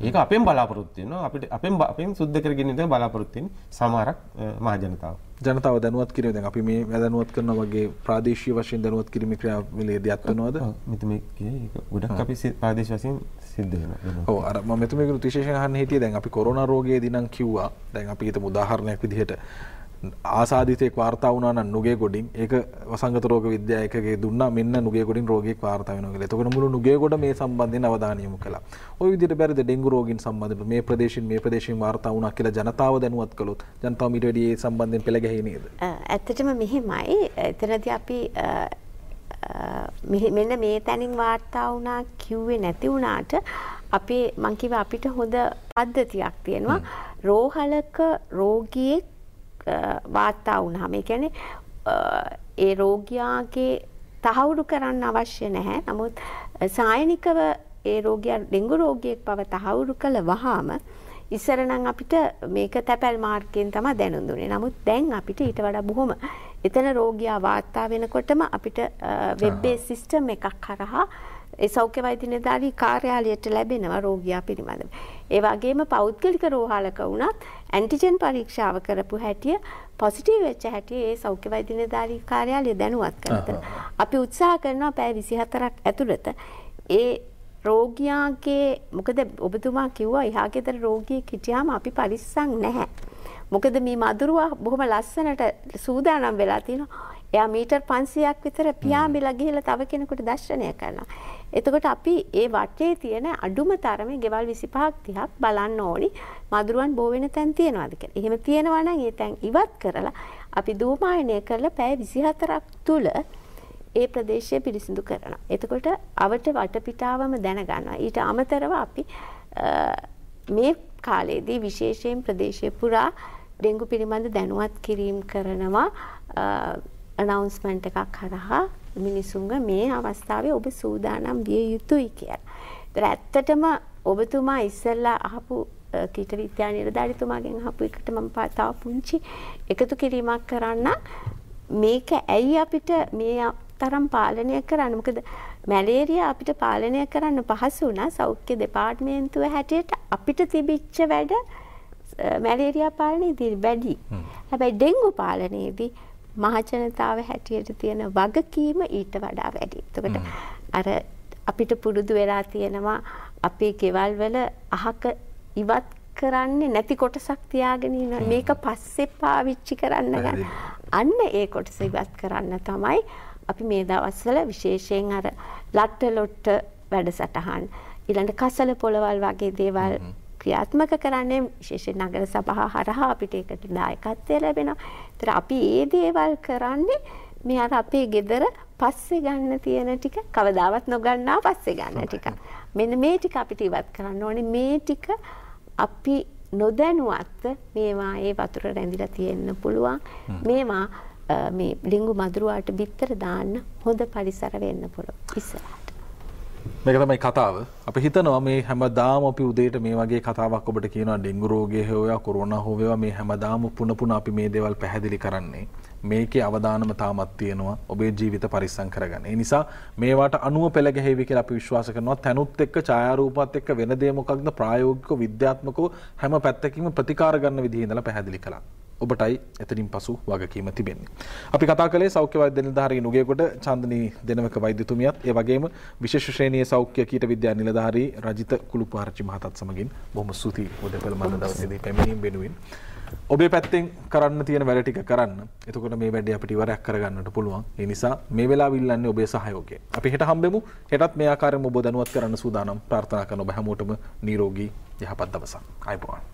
ඒක අපෙන් බලාපොරොත්තු වෙනවා. අපෙන් සුද්ධ කරගෙන ඉඳන් බලාපොරොත්තු වෙන්නේ සමහරක් මහ ජනතාව දැනුවත් කිරීම දැන් අපි මේ දැනුවත් කරනවා වගේ ප්‍රාදේශීය වශයෙන් දැනුවත් කිරීමේ ක්‍රියාවලියදී අත්වනවද? මෙතන මේක ගොඩක් අපි ප්‍රාදේශීය වශයෙන් සිද්ධ වෙනවා. ඔව් අර මම මෙතන මේක විශේෂයෙන් අහන්න හිටියේ දැන් අපි කොරෝනා රෝගයේදී නම් කිව්වා දැන් අපි හිතමු උදාහරණයක් විදිහට ආසාදිතෙක් වාර්තා වුණා නම් නුගේගොඩින් ඒක වසංගත රෝග විද්‍යාවකගේ දුන්නා මෙන්න නුගේගොඩින් රෝගියෙක් වාර්තා වෙනවා කියලා. එතකොට මුළු නුගේගොඩ මේ සම්බන්ධයෙන් අවධානය යොමු කළා. ওই විදිහට බැරිද ඩෙන්ගු රෝගීන් සම්බන්ධව මේ ප්‍රදේශයෙන් වාර්තා වුණා කියලා ජනතාව දැනුවත් කළොත් ජනතාව මීට වැඩි ඒ සම්බන්ධයෙන් පෙළ ගැහේ නේද? ඇත්තටම මෙහෙමයි. එතනදී අපි මෙන්න මේ තැනින් වාර්තා වුණා කිව්වේ නැති වුණාට අපි මං කිව්වා අපිට හොඳ පද්ධතියක් තියෙනවා. රෝහලක රෝගියෙක් වාර්තා වුණාම ඒ කියන්නේ ඒ රෝගියාගේ තහවුරු කරන්න අවශ්‍ය නැහැ. නමුත් සායනිකව ඒ රෝගියා ඩෙන්ගු රෝගියෙක් බව තහවුරු කළ වහාම ඉස්සර නම් අපිට මේක තැපැල් මාර්ගයෙන් තමයි දැනුම් දුන්නේ. නමුත් දැන් අපිට ඊට වඩා බොහොම එතන රෝගියා වාර්තා වෙනකොටම අපිට වෙබ් බේස් සිස්ටම් එකක් කරහා ඒ සෞඛ්‍ය වෛද්‍ය නිලධාරී කාර්යාලයට ලැබෙනවා රෝගියා පිළිබඳව. ඒ වගේම පෞද්ගලික රෝහලක වුණත් ඇන්ටිජන් පරීක්ෂාව කරපු හැටිය පොසිටිව් වෙච්ච හැටිය ඒ සෞඛ්‍ය වෛද්‍ය නිලධාරී කාර්යාලය දැනුවත් කරනවා. අපි උත්සාහ කරනවා පැය 24ක් ඇතුළත ඒ රෝගියාගේ මොකද ඔබතුමා කිව්වා එහා ගෙදර රෝගියෙක් හිටියාම අපි පරිස්සම් නැහැ. මොකද මේ මදුරුවා බොහොම ලස්සනට සූදානම් වෙලා තිනවා. එයා මීටර් 500ක් විතර පියාඹිලා ගිහලා තව කෙනෙකුට දර්ශනය කරනවා. එතකොට අපි ඒ වටේ තියෙන අඩුම තරමේ ගෙවල් 25ක් 30ක් බලන්න ඕනි මදුරුවන් බෝ වෙන තැන් තියනවාද කියලා. එහෙම තියෙනවා නම් ඒ තැන් ඉවත් කරලා අපි ධූමායනය කරලා පැය 24ක් තුල ඒ ප්‍රදේශය පිරිසිදු කරනවා. එතකොට අවට වටපිටාවම දැනගන්නවා. ඊට අමතරව අපි මේ කාලේදී විශේෂයෙන් ප්‍රදේශය පුරා ඩෙන්ගු පිළිබඳ දැනුවත් කිරීම කරනවා අනවුන්ස්මන්ට් එකක් කරහා මිනිසුන්ව මේ අවස්ථාවේ ඔබ සූදානම් විය යුතුයි කියලා. ඒතර ඇත්තටම ඔබතුමා ඉස්සෙල්ලා අහපු කීට විද්‍යා නිලධාරිතුමාගෙන් අහපු එකට මම තව පුංචි එකතු කිරීමක් කරන්න. මේක ඇයි අපිට මේ තරම් පාලනය කරන්න? මොකද මැලේරියා අපිට පාලනය කරන්න පහසු වුණා සෞඛ්‍ය දෙපාර්තමේන්තුව හැටියට අපිට තිබිච්ච වැඩ මැලේරියා පාලනයේදී වැඩි. හැබැයි ඩෙන්ගු පාලනයේදී මහජනතාව හැටියට තියෙන වගකීම ඊට වඩා වැඩි. එතකොට අර අපිට පුරුදු වෙලා තියෙනවා අපේ ගෙවල් වල අහක ඉවත් කරන්නේ නැති කොටසක් තියාගෙන ඉන්නවා. මේක පස්සේ පාවිච්චි කරන්න ගන්න. අන්න ඒ කොටස ඉවත් කරන්න තමයි අපි මේ දවස්වල විශේෂයෙන් අර ලට්ට ලොට්ට වැඩසටහන් ඊළඟ කසල පොළවල් වගේ දේවල් ක්‍රියාත්මක කරන්නේ විශේෂයෙන් නගර සභා හරහා අපිට ඒකට දායකත්වය ලැබෙනවා. ඒතර අපි මේ දේවල් කරන්නේ මේ අර අපේ ගෙදර පස්සේ ගන්න තියෙන ටික කවදාවත් නොගන්නා පස්සේ ගන්න ටික. මෙන්න මේ ටික අපිට ඉවත් කරන්න ඕනේ. මේ ටික අපි නොදැනුවත් මේවා ඒ වතුර රැඳිලා තියෙන්න පුළුවන්. මේවා මේ ලිංගු මදුරුවාට බිත්තර දාන්න හොඳ පරිසර වෙන්න පුළුවන් ඉස්සරහට. මේක තමයි කතාව. අපි හිතනවා මේ හැමදාම අපි උදේට මේ වගේ කතාවක් ඔබට කියනවා ඩෙන්ගු රෝගය හොයා කොරෝනා හොවේවා මේ හැමදාම පුන අපි මේ දේවල් පැහැදිලි කරන්නේ. මේකේ අවදානම තාමත් තියෙනවා ඔබේ ජීවිත පරිස්සම් කරගන්න. ඒ නිසා මේවට අනුව පෙළ ගැහෙවි කියලා අපි විශ්වාස කරනවා. තනුත් එක්ක ඡායාරූපات එක්ක වෙන දේ මොකක්ද ප්‍රායෝගිකව විද්‍යාත්මකව හැම පැත්තකින්ම ප්‍රතිකාර ගන්න විදිහ ඉඳලා පැහැදිලි කළා. ඔබටයි එතනින් පසු වගකීම තිබෙන්නේ. අපි කතා කළේ සෞඛ්‍ය වෛද්‍ය නිලධාරී නුගේගොඩ චන්දනී දෙනවක වෛද්‍යතුමියත් ඒ වගේම විශේෂ ශ්‍රේණියේ සෞඛ්‍ය කීට විද්‍යා නිලධාරී රජිත කුළුපාරච්චි මහතාත් සමගින් බොහොම ස්තුතියි උදේපෙළ මන්ද දවසේදී පැමිණීම වෙනුවෙන්. ඔබේ පැත්තෙන් කරන්න තියෙන වැඩ ටික කරන්න. එතකොට මේ වැඩේ අපිට ඉවරයක් කරගන්නට පුළුවන්. ඒ නිසා මේ වෙලාව ඉල්ලන්නේ ඔබේ සහයෝගය. අපි හෙට හම්බෙමු. හෙටත් මේ ආකාරයෙන්ම ඔබ දැනුවත් කරන්න සූදානම්. ප්‍රාර්ථනා කරන ඔබ හැමෝටම නිරෝගී යහපත් දවසක්. ආයුබෝවන්.